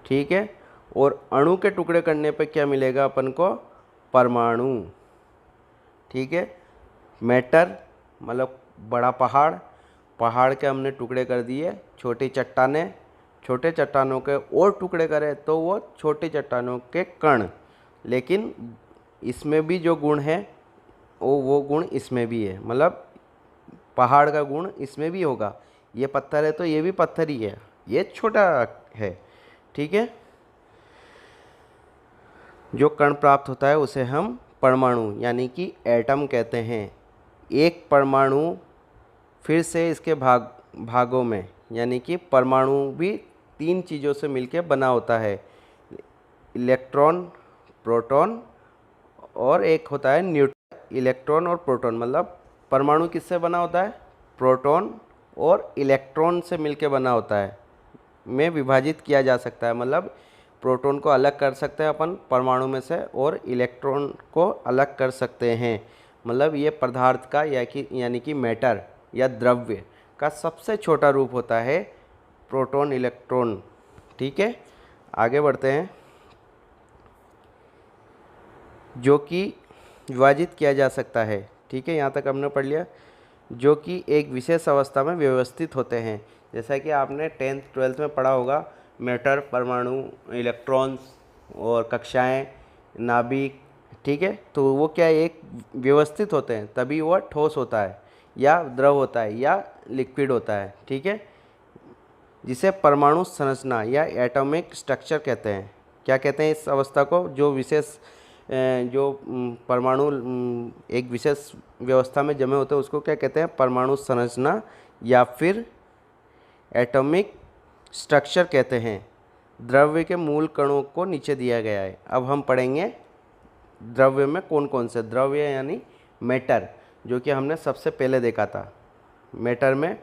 ठीक है। और अणु के टुकड़े करने पे क्या मिलेगा अपन को? परमाणु। ठीक है। मैटर मतलब बड़ा पहाड़, पहाड़ के हमने टुकड़े कर दिए, छोटी चट्टानें, छोटे चट्टानों के और टुकड़े करें तो वो छोटी चट्टानों के कण। लेकिन इसमें भी जो गुण है वो गुण इसमें भी है, मतलब पहाड़ का गुण इसमें भी होगा। ये पत्थर है तो ये भी पत्थर ही है, ये छोटा है। ठीक है। जो कण प्राप्त होता है उसे हम परमाणु यानी कि एटम कहते हैं। एक परमाणु फिर से इसके भागों में, यानी कि परमाणु भी 3 चीज़ों से मिलकर बना होता है, इलेक्ट्रॉन, प्रोटॉन और एक होता है न्यूट्रॉन। इलेक्ट्रॉन और प्रोटॉन मतलब परमाणु किससे बना होता है? प्रोटॉन और इलेक्ट्रॉन से मिलकर बना होता है, में विभाजित किया जा सकता है। मतलब प्रोटॉन को अलग कर सकते हैं अपन परमाणु में से और इलेक्ट्रॉन को अलग कर सकते हैं। मतलब ये पदार्थ का यानी कि मैटर या द्रव्य का सबसे छोटा रूप होता है प्रोटॉन इलेक्ट्रॉन। ठीक है। आगे बढ़ते हैं। जो कि विभाजित किया जा सकता है। ठीक है, यहाँ तक हमने पढ़ लिया। जो कि एक विशेष अवस्था में व्यवस्थित होते हैं। जैसा कि आपने 10th 12th में पढ़ा होगा, मैटर, परमाणु, इलेक्ट्रॉन्स और कक्षाएं, नाभिक। ठीक है, तो वो क्या एक व्यवस्थित होते हैं तभी वह ठोस होता है या द्रव होता है या लिक्विड होता है। ठीक है, जिसे परमाणु संरचना या एटॉमिक स्ट्रक्चर कहते हैं। क्या कहते हैं इस अवस्था को? जो विशेष जो परमाणु एक विशेष व्यवस्था में जमे होते हैं उसको क्या कहते हैं? परमाणु संरचना या फिर एटॉमिक स्ट्रक्चर कहते हैं। द्रव्य के मूल कणों को नीचे दिया गया है। अब हम पढ़ेंगे द्रव्य में कौन कौन से द्रव्य यानी मैटर, जो कि हमने सबसे पहले देखा था। मैटर में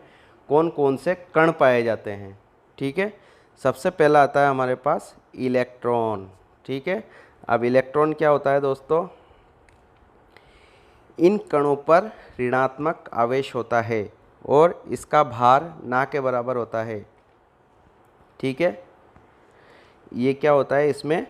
कौन कौन से कण पाए जाते हैं। ठीक है, सबसे पहला आता है हमारे पास इलेक्ट्रॉन। ठीक है, अब इलेक्ट्रॉन क्या होता है दोस्तों? इन कणों पर ऋणात्मक आवेश होता है और इसका भार ना के बराबर होता है। ठीक है, ये क्या होता है? इसमें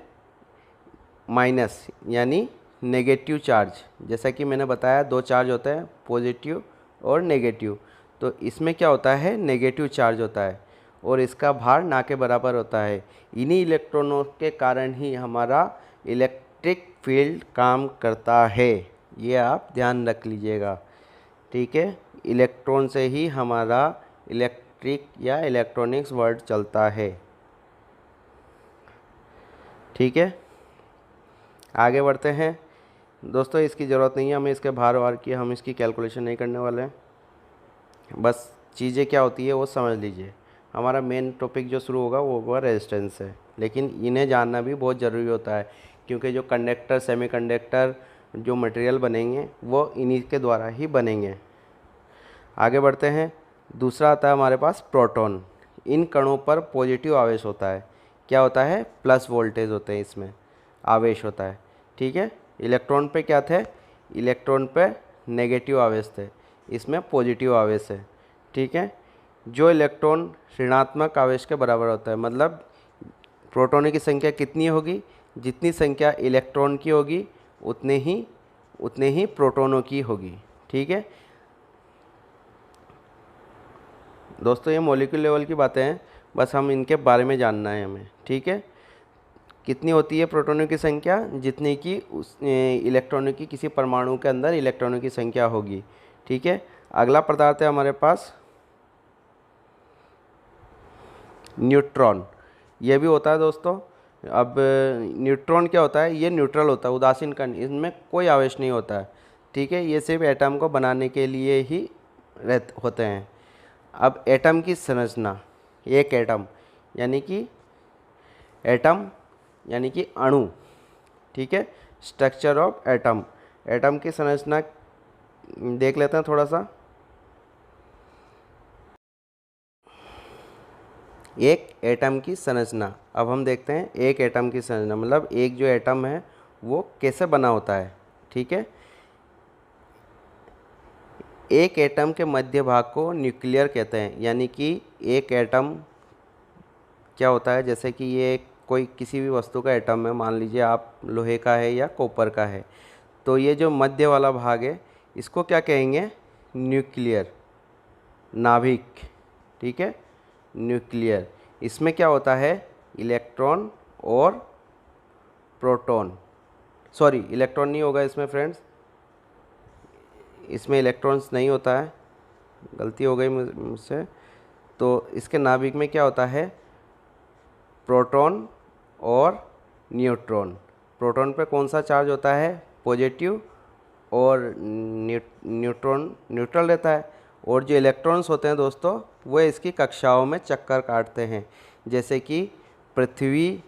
माइनस यानी नेगेटिव चार्ज, जैसा कि मैंने बताया 2 चार्ज होते हैं, पॉजिटिव और नेगेटिव। तो इसमें क्या होता है? नेगेटिव चार्ज होता है और इसका भार ना के बराबर होता है। इन्हीं इलेक्ट्रॉनों के कारण ही हमारा इलेक्ट्रिक फील्ड काम करता है, ये आप ध्यान रख लीजिएगा। ठीक है, इलेक्ट्रॉन से ही हमारा इलेक्ट्रिक या इलेक्ट्रॉनिक्स वर्ड चलता है। ठीक है, आगे बढ़ते हैं दोस्तों। इसकी ज़रूरत नहीं है हमें इसके भार वार की, हम इसकी कैलकुलेशन नहीं करने वाले हैं। बस चीज़ें क्या होती है वो समझ लीजिए। हमारा मेन टॉपिक जो शुरू होगा वो होगा रेजिस्टेंस है, लेकिन इन्हें जानना भी बहुत ज़रूरी होता है क्योंकि जो कंडक्टर, सेमीकंडक्टर जो मटेरियल बनेंगे वो इन्हीं के द्वारा ही बनेंगे। आगे बढ़ते हैं। दूसरा आता है हमारे पास प्रोटॉन। इन कणों पर पॉजिटिव आवेश होता है। क्या होता है? प्लस वोल्टेज होते हैं, इसमें आवेश होता है। ठीक है, इलेक्ट्रॉन पे क्या थे? इलेक्ट्रॉन पे नेगेटिव आवेश थे, इसमें पॉजिटिव आवेश है। ठीक है, जो इलेक्ट्रॉन ऋणात्मक आवेश के बराबर होता है, मतलब प्रोटॉनों की संख्या कितनी होगी? जितनी संख्या इलेक्ट्रॉन की होगी उतने ही प्रोटॉनों की होगी। ठीक है दोस्तों, ये मॉलिक्यूल लेवल की बातें हैं, बस हम इनके बारे में जानना है हमें। ठीक है, कितनी होती है प्रोटॉनों की संख्या? जितनी कि उस इलेक्ट्रॉनों की, किसी परमाणु के अंदर इलेक्ट्रॉनों की संख्या होगी। ठीक है, अगला पदार्थ है हमारे पास न्यूट्रॉन। ये भी होता है दोस्तों। अब न्यूट्रॉन क्या होता है? ये न्यूट्रल होता है, उदासीन कण, इसमें कोई आवेश नहीं होता है। ठीक है, ये सिर्फ एटम को बनाने के लिए ही होते हैं। अब एटम की संरचना, एक एटम यानी कि अणु। ठीक है, स्ट्रक्चर ऑफ एटम। एटम की संरचना देख लेते हैं थोड़ा सा। एक एटम की संरचना, अब हम देखते हैं एक एटम की संरचना, मतलब एक जो एटम है वो कैसे बना होता है। ठीक है, एक एटम के मध्य भाग को न्यूक्लियर कहते हैं, यानी कि एक एटम क्या होता है? जैसे कि ये एक कोई किसी भी वस्तु का एटम है, मान लीजिए आप लोहे का है या कॉपर का है, तो ये जो मध्य वाला भाग है इसको क्या कहेंगे? न्यूक्लियर, नाभिक। ठीक है, न्यूक्लियर। इसमें क्या होता है? इलेक्ट्रॉन और प्रोटॉन, सॉरी इलेक्ट्रॉन नहीं होगा इसमें फ्रेंड्स, इसमें इलेक्ट्रॉन्स नहीं होता है, गलती हो गई मुझसे। तो इसके नाभिक में क्या होता है? प्रोटॉन और न्यूट्रॉन। प्रोटॉन पे कौन सा चार्ज होता है? पॉजिटिव, और न्यूट्रॉन न्यूट्रल रहता है। और जो इलेक्ट्रॉन्स होते हैं दोस्तों, वो इसकी कक्षाओं में चक्कर काटते हैं, जैसे कि पृथ्वी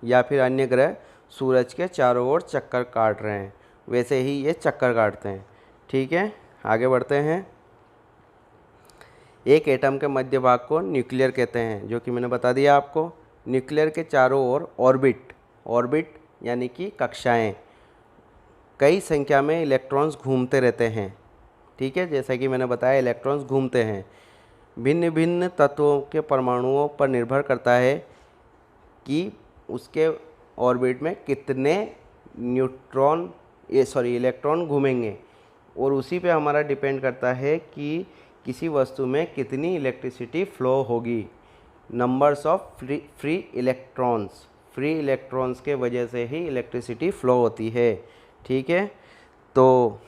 या फिर अन्य ग्रह सूरज के चारों ओर चक्कर काट रहे हैं, वैसे ही ये चक्कर काटते हैं। ठीक है, आगे बढ़ते हैं। एक एटम के मध्य भाग को न्यूक्लियर कहते हैं, जो कि मैंने बता दिया आपको। न्यूक्लियर के चारों ओर ऑर्बिट यानी कि कक्षाएं, कई संख्या में इलेक्ट्रॉन्स घूमते रहते हैं। ठीक है, जैसा कि मैंने बताया इलेक्ट्रॉन्स घूमते हैं। भिन्न भिन्न तत्वों के परमाणुओं पर निर्भर करता है कि उसके ऑर्बिट में कितने इलेक्ट्रॉन घूमेंगे, और उसी पे हमारा डिपेंड करता है कि किसी वस्तु में कितनी इलेक्ट्रिसिटी फ्लो होगी। नंबर्स ऑफ फ्री इलेक्ट्रॉन्स के वजह से ही इलेक्ट्रिसिटी फ्लो होती है। ठीक है, तो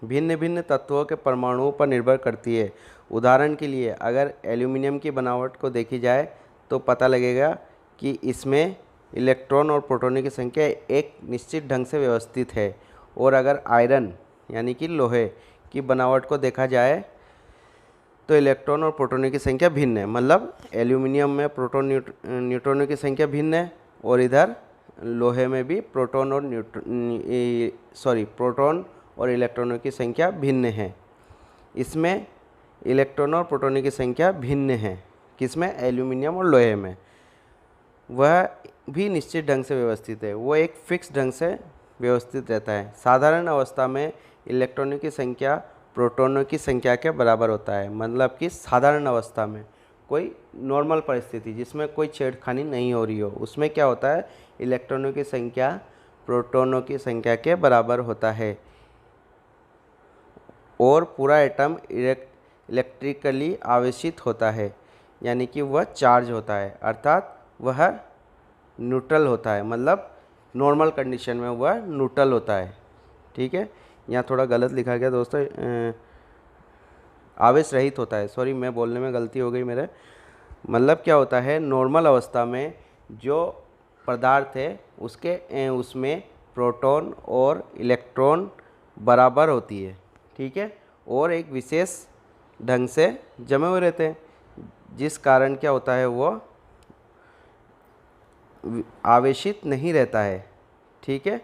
भिन्न भिन्न तत्वों के परमाणुओं पर निर्भर करती है। उदाहरण के लिए अगर एल्यूमिनियम की बनावट को देखी जाए तो पता लगेगा कि इसमें इलेक्ट्रॉन और प्रोटॉन की संख्या एक निश्चित ढंग से व्यवस्थित है। और अगर आयरन यानी कि लोहे की बनावट को देखा जाए तो इलेक्ट्रॉन और प्रोटॉन की संख्या भिन्न है। मतलब एल्यूमिनियम में प्रोटॉन न्यूट्रॉनों की संख्या भिन्न है, और इधर लोहे में भी प्रोटॉन और इलेक्ट्रॉनों की संख्या भिन्न है। इसमें इलेक्ट्रॉन और प्रोटॉन की संख्या भिन्न है, किसमें? एल्यूमिनियम और लोहे में। वह भी निश्चित ढंग से व्यवस्थित है, वो एक फिक्स ढंग से व्यवस्थित रहता है। साधारण अवस्था में इलेक्ट्रॉनों की संख्या प्रोटॉनों की संख्या के बराबर होता है। मतलब कि साधारण अवस्था में, कोई नॉर्मल परिस्थिति जिसमें कोई छेड़खानी नहीं हो रही हो, उसमें क्या होता है? इलेक्ट्रॉनों की संख्या प्रोटॉनों की संख्या के बराबर होता है, और पूरा एटम इलेक्ट्रिकली आवेशित होता है, यानी कि वह चार्ज होता है, अर्थात वह न्यूट्रल होता है। मतलब नॉर्मल कंडीशन में वह न्यूट्रल होता है। ठीक है, यहाँ थोड़ा गलत लिखा गया दोस्तों, आवेश रहित होता है, सॉरी मैं बोलने में गलती हो गई मेरे। मतलब क्या होता है? नॉर्मल अवस्था में जो पदार्थ है उसमें प्रोटॉन और इलेक्ट्रॉन बराबर होती है। ठीक है, और एक विशेष ढंग से जमे हुए रहते हैं, जिस कारण क्या होता है? वो आवेशित नहीं रहता है। ठीक है,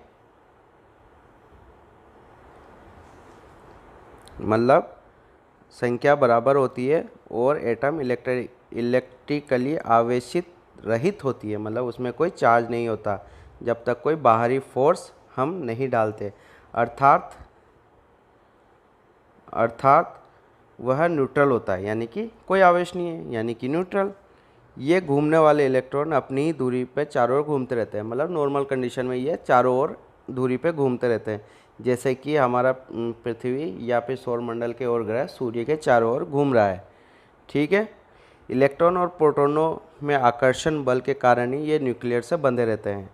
मतलब संख्या बराबर होती है और एटम इलेक्ट्रिकली आवेशित रहित होती है। मतलब उसमें कोई चार्ज नहीं होता जब तक कोई बाहरी फोर्स हम नहीं डालते, अर्थात वह न्यूट्रल होता है, यानी कि कोई आवेश नहीं है, यानी कि न्यूट्रल। ये घूमने वाले इलेक्ट्रॉन अपनी ही दूरी पे चारों ओर घूमते रहते हैं। मतलब नॉर्मल कंडीशन में ये चारों ओर दूरी पे घूमते रहते हैं, जैसे कि हमारा पृथ्वी या फिर सौरमंडल के और ग्रह सूर्य के चारों ओर घूम रहा है। ठीक है, इलेक्ट्रॉन और प्रोटॉनों में आकर्षण बल के कारण ही ये न्यूक्लियर से बंधे रहते हैं।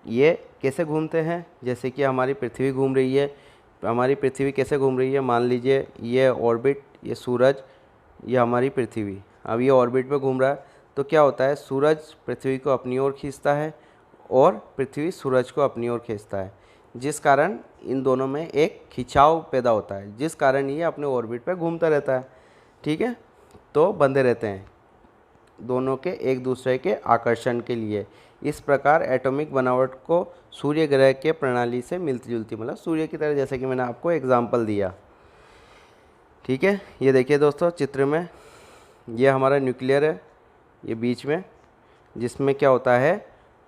ये कैसे घूमते हैं? जैसे कि हमारी पृथ्वी घूम रही है। हमारी पृथ्वी कैसे घूम रही है? मान लीजिए ये ऑर्बिट, ये सूरज, ये हमारी पृथ्वी, अब ये ऑर्बिट में घूम रहा है, तो क्या होता है? सूरज पृथ्वी को अपनी ओर खींचता है और पृथ्वी सूरज को अपनी ओर खींचता है, जिस कारण इन दोनों में एक खिंचाव पैदा होता है, जिस कारण ये अपने ऑर्बिट पे घूमता रहता है। ठीक है, तो बंधे रहते हैं दोनों के एक दूसरे के आकर्षण के लिए। इस प्रकार एटॉमिक बनावट को सूर्य ग्रह के प्रणाली से मिलती जुलती, मतलब सूर्य की तरह, जैसे कि मैंने आपको एग्जाम्पल दिया। ठीक है, ये देखिए दोस्तों चित्र में, ये हमारा न्यूक्लियर है, ये बीच में, जिसमें क्या होता है?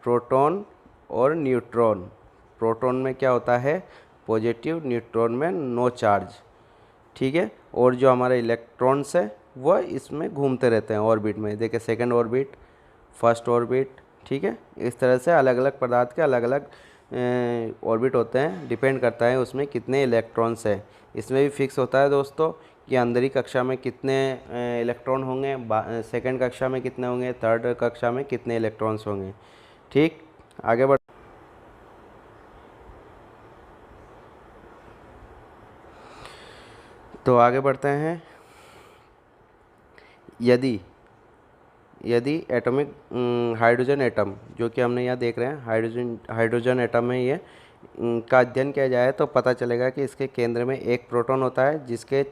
प्रोटॉन और न्यूट्रॉन। प्रोटॉन में क्या होता है? पॉजिटिव, न्यूट्रॉन में नो चार्ज। ठीक है, और जो हमारे इलेक्ट्रॉन्स है वह इसमें घूमते रहते हैं ऑर्बिट में। देखिए सेकंड ऑर्बिट, फर्स्ट ऑर्बिट, ठीक है, इस तरह से अलग अलग पदार्थ के अलग अलग ऑर्बिट होते हैं, डिपेंड करता है उसमें कितने इलेक्ट्रॉन्स हैं। इसमें भी फिक्स होता है दोस्तों कि अंदर ही कक्षा में कितने इलेक्ट्रॉन होंगे, सेकंड कक्षा में कितने होंगे, थर्ड कक्षा में कितने इलेक्ट्रॉन्स होंगे। ठीक, आगे बढ़ तो आगे बढ़ते हैं। यदि यदि एटॉमिक हाइड्रोजन एटम, जो कि हमने यहाँ देख रहे हैं हाइड्रोजन एटम में ये का अध्ययन किया जाए तो पता चलेगा कि इसके केंद्र में एक प्रोटॉन होता है जिसके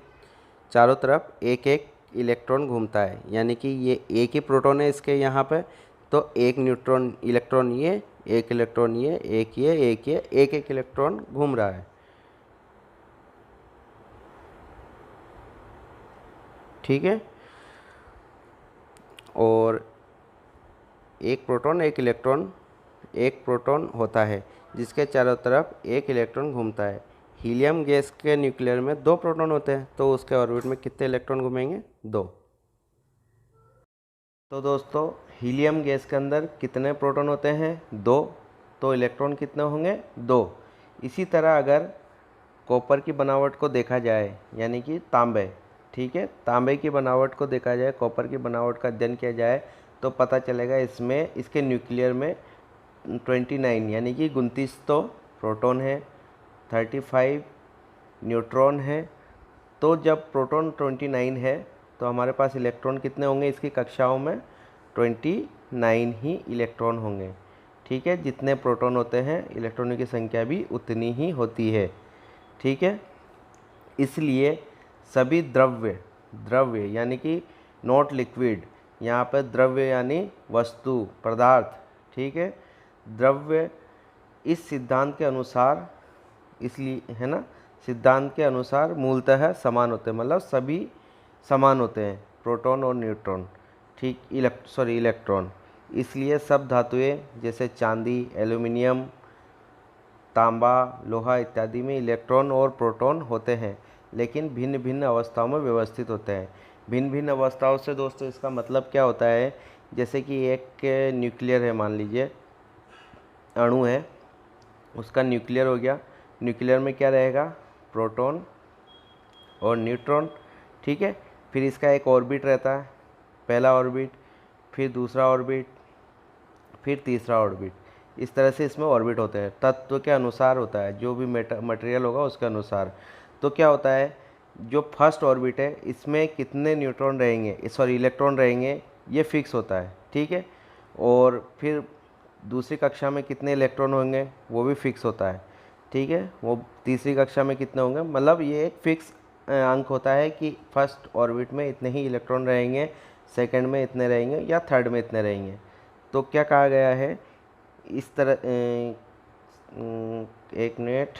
चारों तरफ एक एक इलेक्ट्रॉन घूमता है, यानी कि ये एक ही प्रोटॉन है इसके यहाँ पे, तो एक न्यूट्रॉन इलेक्ट्रॉन ये, एक इलेक्ट्रॉन ये, एक ये, एक ये, एक एक इलेक्ट्रॉन घूम रहा है। ठीक है, और एक प्रोटॉन होता है जिसके चारों तरफ एक इलेक्ट्रॉन घूमता है। हीलियम गैस के न्यूक्लियर में दो प्रोटॉन होते हैं, तो उसके ऑर्बिट में कितने इलेक्ट्रॉन घूमेंगे? दो। तो दोस्तों हीलियम गैस के अंदर कितने प्रोटॉन होते हैं? दो। तो इलेक्ट्रॉन कितने होंगे? दो। इसी तरह अगर कॉपर की बनावट को देखा जाए, यानी कि तांबे, ठीक है, तांबे की बनावट को देखा जाए, कॉपर की बनावट का अध्ययन किया जाए तो पता चलेगा इसमें इसके न्यूक्लियर में 29 यानी कि 29 तो प्रोटॉन है, 35 न्यूट्रॉन है। तो जब प्रोटॉन 29 है तो हमारे पास इलेक्ट्रॉन कितने होंगे? इसकी कक्षाओं में 29 ही इलेक्ट्रॉन होंगे। ठीक है, जितने प्रोटॉन होते हैं इलेक्ट्रॉनों की संख्या भी उतनी ही होती है। ठीक है, इसलिए सभी द्रव्य यानी कि नॉट लिक्विड, यहाँ पर द्रव्य यानी वस्तु, पदार्थ, ठीक है, द्रव्य इस सिद्धांत के अनुसार, इसलिए है ना, सिद्धांत के अनुसार मूलतः समान होते हैं, मतलब सभी समान होते हैं, प्रोटॉन और न्यूट्रॉन, ठीक, इलेक्ट्रॉन। इसलिए सब धातुएं जैसे चांदी, एल्यूमिनियम, तांबा, लोहा इत्यादि में इलेक्ट्रॉन और प्रोटॉन होते हैं, लेकिन भिन्न भिन्न अवस्थाओं में व्यवस्थित होते हैं। भिन्न भिन्न अवस्थाओं से दोस्तों इसका मतलब क्या होता है? जैसे कि एक न्यूक्लियर है, मान लीजिए अणु है, उसका न्यूक्लियर हो गया, न्यूक्लियर में क्या रहेगा? प्रोटॉन और न्यूट्रॉन। ठीक है, फिर इसका एक ऑर्बिट रहता है, पहला ऑर्बिट, फिर दूसरा ऑर्बिट, फिर तीसरा ऑर्बिट। इस तरह से इसमें ऑर्बिट होते हैं, तत्व के अनुसार होता है, जो भी मटेरियल होगा उसके अनुसार। तो क्या होता है, जो फर्स्ट ऑर्बिट है इसमें कितने न्यूट्रॉन रहेंगे, इलेक्ट्रॉन रहेंगे, ये फिक्स होता है। ठीक है, और फिर दूसरी कक्षा में कितने इलेक्ट्रॉन होंगे वो भी फिक्स होता है। ठीक है, वो तीसरी कक्षा में कितने होंगे, मतलब ये एक फिक्स अंक होता है कि फर्स्ट ऑर्बिट में इतने ही इलेक्ट्रॉन रहेंगे, सेकंड में इतने रहेंगे, या थर्ड में इतने रहेंगे। तो क्या कहा गया है, इस तरह एक मिनट,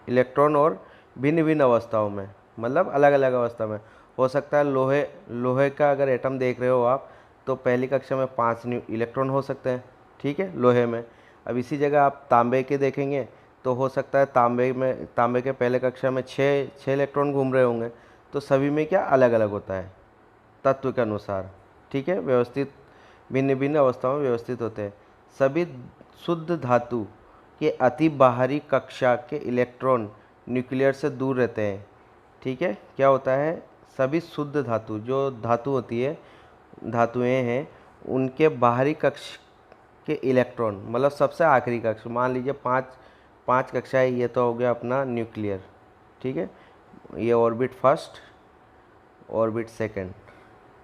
इलेक्ट्रॉन और भिन्न भिन्न अवस्थाओं में, मतलब अलग अलग अवस्था में हो सकता है। लोहे का अगर एटम देख रहे हो आप, तो पहली कक्षा में 5 इलेक्ट्रॉन हो सकते हैं, ठीक है, लोहे में। अब इसी जगह आप तांबे के देखेंगे तो हो सकता है तांबे के पहले कक्षा में 6 इलेक्ट्रॉन घूम रहे होंगे। तो सभी में क्या अलग अलग होता है, तत्व के अनुसार। ठीक है, व्यवस्थित, भिन्न भिन्न अवस्थाओं में व्यवस्थित होते हैं। सभी शुद्ध धातु के अति बाहरी कक्षा के इलेक्ट्रॉन न्यूक्लियर से दूर रहते हैं। ठीक है, क्या होता है, सभी शुद्ध धातु, जो धातु होती है, धातुएं हैं, उनके बाहरी कक्ष के इलेक्ट्रॉन, मतलब सबसे आखिरी कक्ष, मान लीजिए पाँच कक्षा है, ये तो हो गया अपना न्यूक्लियर। ठीक है, ये ऑर्बिट फर्स्ट, ऑर्बिट सेकंड।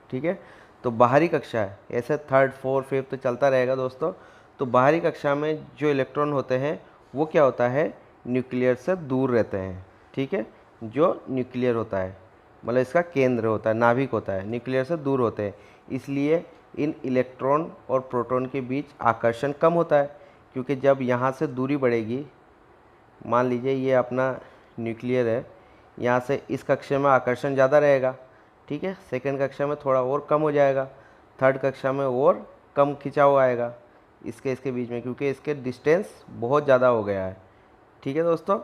ठीक है, तो बाहरी कक्षा है, ऐसे थर्ड, फोर्थ, फिफ्थ तो चलता रहेगा दोस्तों। तो बाहरी कक्षा में जो इलेक्ट्रॉन होते हैं वो क्या होता है, न्यूक्लियर से दूर रहते हैं। ठीक है, जो न्यूक्लियर होता है, मतलब इसका केंद्र होता है, नाभिक होता है, न्यूक्लियर से दूर होते हैं, इसलिए इन इलेक्ट्रॉन और प्रोटॉन के बीच आकर्षण कम होता है। क्योंकि जब यहाँ से दूरी बढ़ेगी, मान लीजिए ये अपना न्यूक्लियर है, यहाँ से इस कक्षा में आकर्षण ज़्यादा रहेगा, ठीक है, सेकंड कक्षा में थोड़ा और कम हो जाएगा, थर्ड कक्षा में और कम खिंचाव आएगा इसके बीच में, क्योंकि इसके डिस्टेंस बहुत ज़्यादा हो गया है। ठीक है दोस्तों,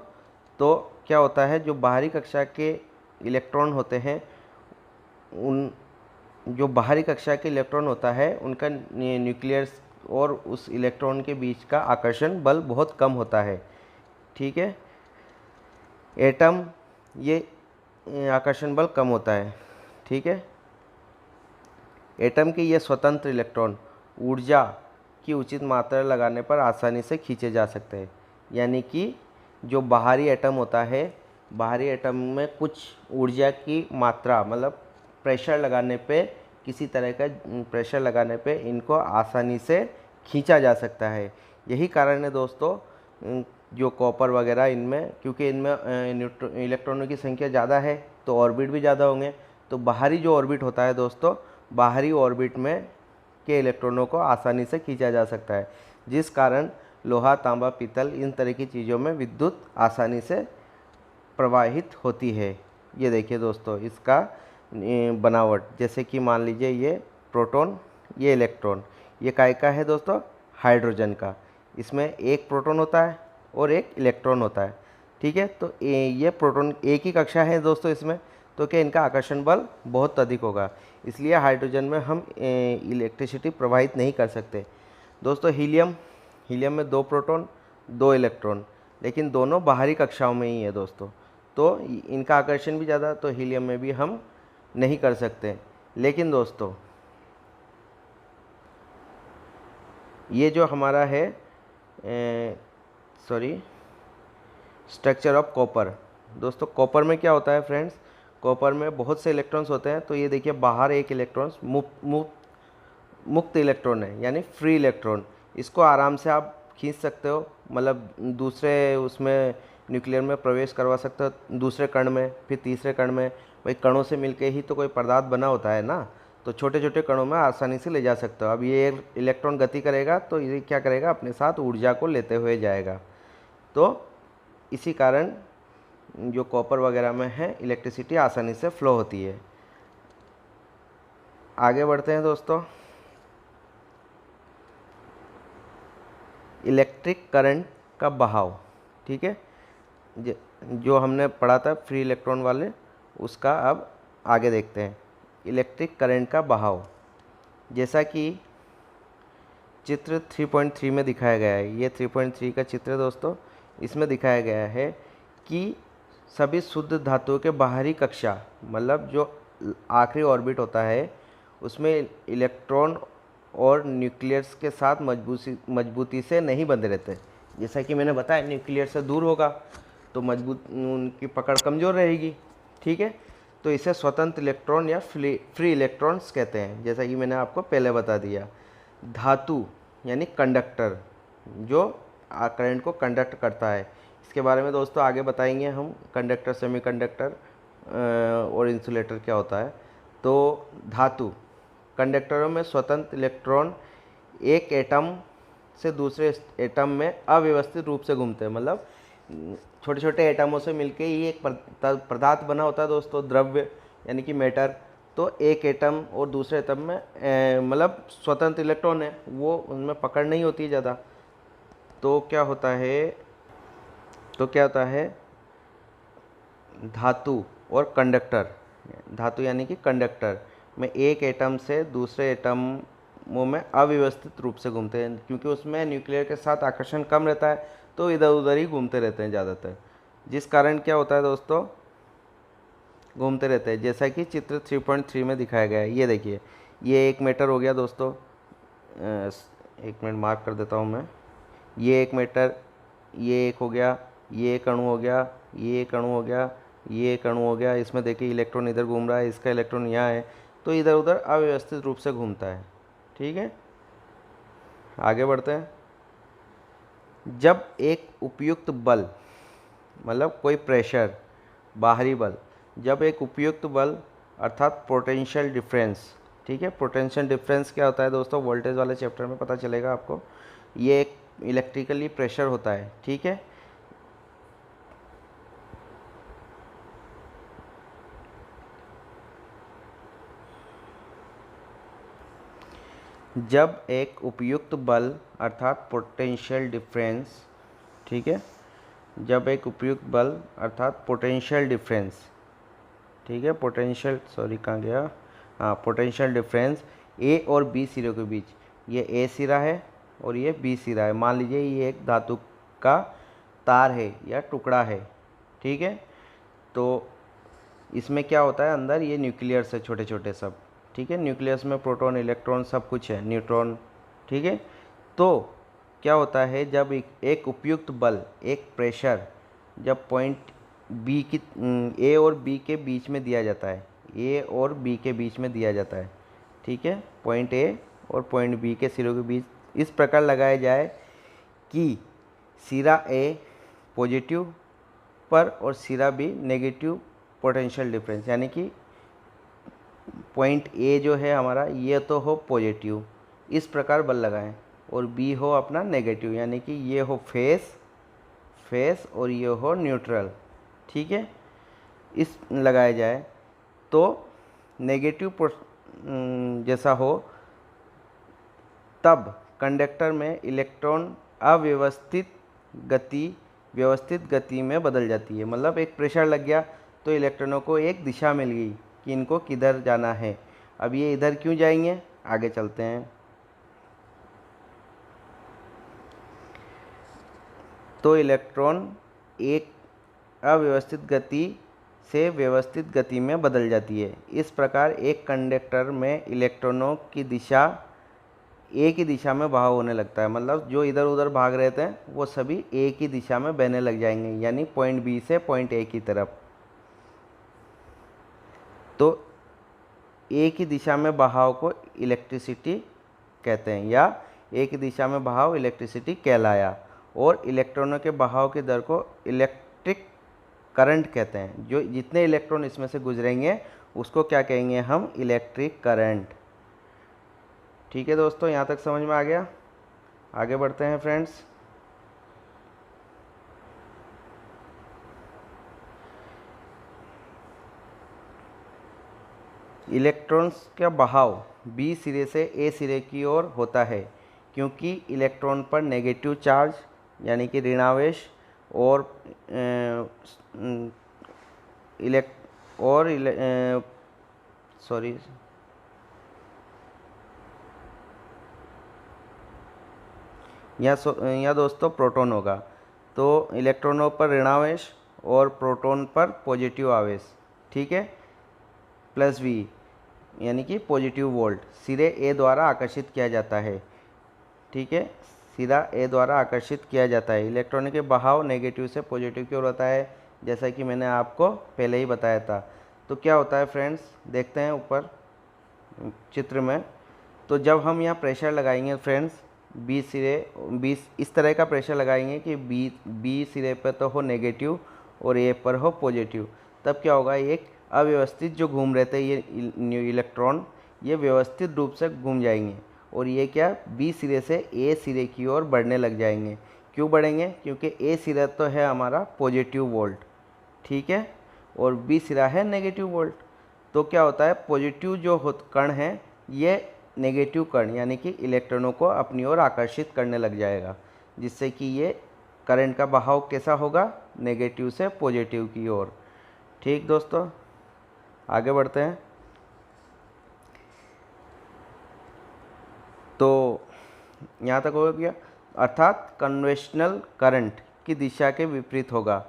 तो क्या होता है, जो बाहरी कक्षा के इलेक्ट्रॉन होते हैं, जो बाहरी कक्षा के इलेक्ट्रॉन होता है उनका न्यूक्लियर और उस इलेक्ट्रॉन के बीच का आकर्षण बल बहुत कम होता है। ठीक है, एटम ये आकर्षण बल कम होता है। ठीक है, एटम के ये स्वतंत्र इलेक्ट्रॉन ऊर्जा की उचित मात्रा लगाने पर आसानी से खींचे जा सकते हैं। यानी कि जो बाहरी एटम होता है, बाहरी एटम में कुछ ऊर्जा की मात्रा मतलब प्रेशर लगाने पे, किसी तरह का प्रेशर लगाने पे इनको आसानी से खींचा जा सकता है। यही कारण है दोस्तों जो कॉपर वगैरह इनमें, क्योंकि इनमें इलेक्ट्रॉनों की संख्या ज़्यादा है तो ऑर्बिट भी ज़्यादा होंगे। तो बाहरी जो ऑर्बिट होता है दोस्तों, बाहरी ऑर्बिट में के इलेक्ट्रॉनों को आसानी से खींचा जा सकता है, जिस कारण लोहा, तांबा, पीतल इन तरह की चीज़ों में विद्युत आसानी से प्रवाहित होती है। ये देखिए दोस्तों इसका बनावट, जैसे कि मान लीजिए ये प्रोटॉन, ये इलेक्ट्रॉन, ये काय का है दोस्तों? हाइड्रोजन का। इसमें एक प्रोटॉन होता है और एक इलेक्ट्रॉन होता है। ठीक है, तो ये प्रोटॉन एक ही कक्षा है दोस्तों इसमें, तो क्या इनका आकर्षण बल बहुत अधिक होगा, इसलिए हाइड्रोजन में हम इलेक्ट्रिसिटी प्रवाहित नहीं कर सकते। दोस्तों हीलियम में 2 प्रोटॉन 2 इलेक्ट्रॉन, लेकिन दोनों बाहरी कक्षाओं में ही है दोस्तों, तो इनका आकर्षण भी ज़्यादा, तो हीलियम में भी हम नहीं कर सकते। लेकिन दोस्तों ये जो हमारा है स्ट्रक्चर ऑफ कॉपर, दोस्तों कॉपर में क्या होता है फ्रेंड्स, कॉपर में बहुत से इलेक्ट्रॉन्स होते हैं। तो ये देखिए बाहर एक इलेक्ट्रॉन्स मुक्त इलेक्ट्रॉन है, यानी फ्री इलेक्ट्रॉन। इसको आराम से आप खींच सकते हो, मतलब दूसरे उसमें न्यूक्लियर में प्रवेश करवा सकते हो, दूसरे कण में, फिर तीसरे कण में। भाई कणों से मिलके ही तो कोई पदार्थ बना होता है ना, तो छोटे छोटे कणों में आसानी से ले जा सकते हो। अब ये इलेक्ट्रॉन गति करेगा तो ये क्या करेगा, अपने साथ ऊर्जा को लेते हुए जाएगा। तो इसी कारण जो कॉपर वगैरह में है इलेक्ट्रिसिटी आसानी से फ्लो होती है। आगे बढ़ते हैं दोस्तों। इलेक्ट्रिक करंट का बहाव, ठीक है, जो हमने पढ़ा था फ्री इलेक्ट्रॉन वाले, उसका अब आगे देखते हैं। इलेक्ट्रिक करंट का बहाव, जैसा कि चित्र 3.3 में दिखाया गया है, ये 3.3 का चित्र है दोस्तों। इसमें दिखाया गया है कि सभी शुद्ध धातुओं के बाहरी कक्षा, मतलब जो आखिरी ऑर्बिट होता है, उसमें इलेक्ट्रॉन और न्यूक्लियस के साथ मजबूती से नहीं बंधे रहते। जैसा कि मैंने बताया, न्यूक्लियर से दूर होगा तो उनकी पकड़ कमज़ोर रहेगी। ठीक है, तो इसे स्वतंत्र इलेक्ट्रॉन या फ्री इलेक्ट्रॉन्स कहते हैं, जैसा कि मैंने आपको पहले बता दिया। धातु यानी कंडक्टर, जो करंट को कंडक्ट करता है, इसके बारे में दोस्तों आगे बताएंगे हम। कंडक्टर, सेमीकंडक्टर और इंसुलेटर क्या होता है। तो धातु कंडक्टरों में स्वतंत्र इलेक्ट्रॉन एक एटम से दूसरे एटम में अव्यवस्थित रूप से घूमते हैं, मतलब छोटे छोटे एटमों से मिलके ही एक पदार्थ बना होता है दोस्तों, द्रव्य यानी कि मैटर। तो एक एटम और दूसरे एटम में मतलब स्वतंत्र इलेक्ट्रॉन है, वो उनमें पकड़ नहीं होती ज़्यादा। तो क्या होता है, धातु और कंडक्टर, धातु यानी कि कंडक्टर में एक एटम से दूसरे एटमों में अव्यवस्थित रूप से घूमते हैं, क्योंकि उसमें न्यूक्लियर के साथ आकर्षण कम रहता है, तो इधर उधर ही घूमते रहते हैं ज़्यादातर, जिस कारण क्या होता है दोस्तों, घूमते रहते हैं। जैसा कि चित्र 3.3 में दिखाया गया है। ये देखिए, ये 1 मीटर हो गया दोस्तों, 1 मिनट मार्क कर देता हूँ मैं। ये 1 मीटर, ये एक हो गया, ये एक अणु हो गया, ये एक अणु हो गया, ये एक अणु हो गया। इसमें देखिए इलेक्ट्रॉन इधर घूम रहा है, इसका इलेक्ट्रॉन यहाँ है, तो इधर उधर अव्यवस्थित रूप से घूमता है। ठीक है, आगे बढ़ते हैं। जब एक उपयुक्त बल, मतलब कोई प्रेशर, बाहरी बल, जब एक उपयुक्त बल अर्थात पोटेंशियल डिफरेंस, ठीक है, पोटेंशियल डिफरेंस क्या होता है दोस्तों, वोल्टेज वाले चैप्टर में पता चलेगा आपको। ये एक इलेक्ट्रिकली प्रेशर होता है। ठीक है, जब एक उपयुक्त बल अर्थात पोटेंशियल डिफरेंस, ठीक है, जब एक उपयुक्त बल अर्थात पोटेंशियल डिफरेंस, ठीक है, कहाँ गया, हाँ, पोटेंशियल डिफरेंस ए और बी सिरों के बीच, ये ए सिरा है और ये बी सिरा है। मान लीजिए ये एक धातु का तार है या टुकड़ा है, ठीक है। तो इसमें क्या होता है, अंदर ये न्यूक्लियस है छोटे छोटे सब, ठीक है। न्यूक्लियस में प्रोटॉन, इलेक्ट्रॉन सब कुछ है, न्यूट्रॉन, ठीक है। तो क्या होता है, जब एक उपयुक्त बल, एक प्रेशर जब पॉइंट बी की ए और बी के बीच में दिया जाता है, ए और बी के बीच में दिया जाता है, ठीक है, पॉइंट ए और पॉइंट बी के सिरों के बीच इस प्रकार लगाया जाए कि सिरा ए पॉजिटिव पर और सिरा बी नेगेटिव पोटेंशियल डिफरेंस, यानी कि पॉइंट ए जो है हमारा ये तो हो पॉजिटिव, इस प्रकार बल लगाएं, और बी हो अपना नेगेटिव, यानी कि ये हो फेस और ये हो न्यूट्रल, ठीक है। इस लगाया जाए तो नेगेटिव जैसा हो, तब कंडक्टर में इलेक्ट्रॉन व्यवस्थित गति में बदल जाती है। मतलब एक प्रेशर लग गया तो इलेक्ट्रॉनों को एक दिशा मिल गई कि इनको किधर जाना है। अब ये इधर क्यों जाएंगे, आगे चलते हैं। तो इलेक्ट्रॉन एक अव्यवस्थित गति से व्यवस्थित गति में बदल जाती है। इस प्रकार एक कंडक्टर में इलेक्ट्रॉनों की दिशा एक ही दिशा में बहाव होने लगता है। मतलब जो इधर उधर भाग रहे थे वो सभी एक ही दिशा में बहने लग जाएंगे, यानी पॉइंट बी से पॉइंट ए की तरफ। तो एक ही दिशा में बहाव को इलेक्ट्रिसिटी कहते हैं, या एक ही दिशा में बहाव इलेक्ट्रिसिटी कहलाया। और इलेक्ट्रॉनों के बहाव की दर को इलेक्ट्रिक करंट कहते हैं। जो जितने इलेक्ट्रॉन इसमें से गुजरेंगे उसको क्या कहेंगे हम, इलेक्ट्रिक करंट। ठीक है दोस्तों, यहाँ तक समझ में आ गया। आगे बढ़ते हैं फ्रेंड्स। इलेक्ट्रॉन्स का बहाव बी सिरे से ए सिरे की ओर होता है, क्योंकि इलेक्ट्रॉन पर नेगेटिव चार्ज यानी कि ऋणावेश और यहाँ दोस्तों प्रोटॉन होगा। तो इलेक्ट्रॉनों पर ऋणावेश और प्रोटॉन पर पॉजिटिव आवेश, ठीक है, प्लस वी यानी कि पॉजिटिव वोल्ट सिरे ए द्वारा आकर्षित किया जाता है, ठीक है। सिरा ए द्वारा आकर्षित किया जाता है। इलेक्ट्रॉन के बहाव नेगेटिव से पॉजिटिव की ओर होता है, जैसा कि मैंने आपको पहले ही बताया था। तो क्या होता है फ्रेंड्स, देखते हैं ऊपर चित्र में। तो जब हम यहाँ प्रेशर लगाएंगे फ्रेंड्स, बी इस तरह का प्रेशर लगाएंगे कि बी सिरे पर तो हो नेगेटिव और ए पर हो पॉजिटिव, तब क्या होगा, एक अव्यवस्थित जो घूम रहे थे ये इलेक्ट्रॉन, ये व्यवस्थित रूप से घूम जाएंगे और ये क्या बी सिरे से ए सिरे की ओर बढ़ने लग जाएंगे। क्यों बढ़ेंगे, क्योंकि ए सिरा तो है हमारा पॉजिटिव वोल्ट, ठीक है, और बी सिरा है नेगेटिव वोल्ट। तो क्या होता है, पॉजिटिव जो कण है ये नेगेटिव कण यानी कि इलेक्ट्रॉनों को अपनी ओर आकर्षित करने लग जाएगा, जिससे कि ये करंट का बहाव कैसा होगा, नेगेटिव से पॉजिटिव की ओर। ठीक दोस्तों, आगे बढ़ते हैं। तो यहाँ तक हो गया, अर्थात कन्वेंशनल करंट की दिशा के विपरीत होगा,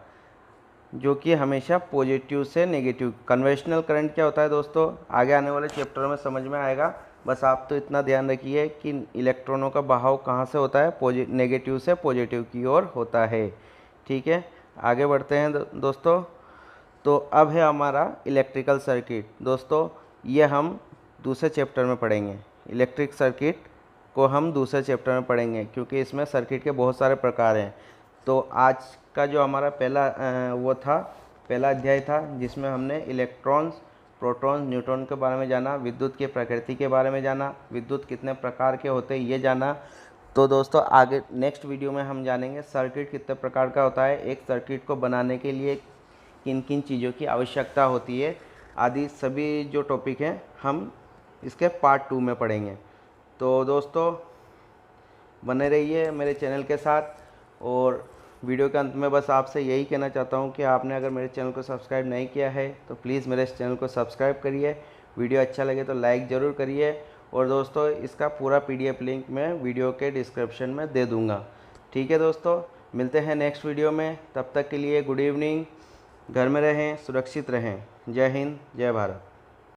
जो कि हमेशा पॉजिटिव से नेगेटिव। कन्वेंशनल करंट क्या होता है दोस्तों, आगे आने वाले चैप्टर में समझ में आएगा। बस आप तो इतना ध्यान रखिए कि इलेक्ट्रॉनों का बहाव कहाँ से होता है, नेगेटिव से पॉजिटिव की ओर होता है, ठीक है। आगे बढ़ते हैं दोस्तों। तो अब है हमारा इलेक्ट्रिकल सर्किट। दोस्तों ये हम दूसरे चैप्टर में पढ़ेंगे, इलेक्ट्रिक सर्किट को हम दूसरे चैप्टर में पढ़ेंगे, क्योंकि इसमें सर्किट के बहुत सारे प्रकार हैं। तो आज का जो हमारा पहला अध्याय था, जिसमें हमने इलेक्ट्रॉन्स, प्रोटॉन्स, न्यूट्रॉन के बारे में जाना, विद्युत की प्रकृति के बारे में जाना, विद्युत कितने प्रकार के होते हैं ये जाना। तो दोस्तों आगे नेक्स्ट वीडियो में हम जानेंगे सर्किट कितने प्रकार का होता है, एक सर्किट को बनाने के लिए किन किन चीज़ों की आवश्यकता होती है, आदि सभी जो टॉपिक हैं हम इसके पार्ट 2 में पढ़ेंगे। तो दोस्तों बने रहिए मेरे चैनल के साथ, और वीडियो के अंत में बस आपसे यही कहना चाहता हूं कि आपने अगर मेरे चैनल को सब्सक्राइब नहीं किया है तो प्लीज़ मेरे इस चैनल को सब्सक्राइब करिए। वीडियो अच्छा लगे तो लाइक ज़रूर करिए, और दोस्तों इसका पूरा PDF लिंक मैं वीडियो के डिस्क्रिप्शन में दे दूँगा। ठीक है दोस्तों, मिलते हैं नेक्स्ट वीडियो में। तब तक के लिए गुड इवनिंग। घर में रहें, सुरक्षित रहें। जय हिंद, जय भारत।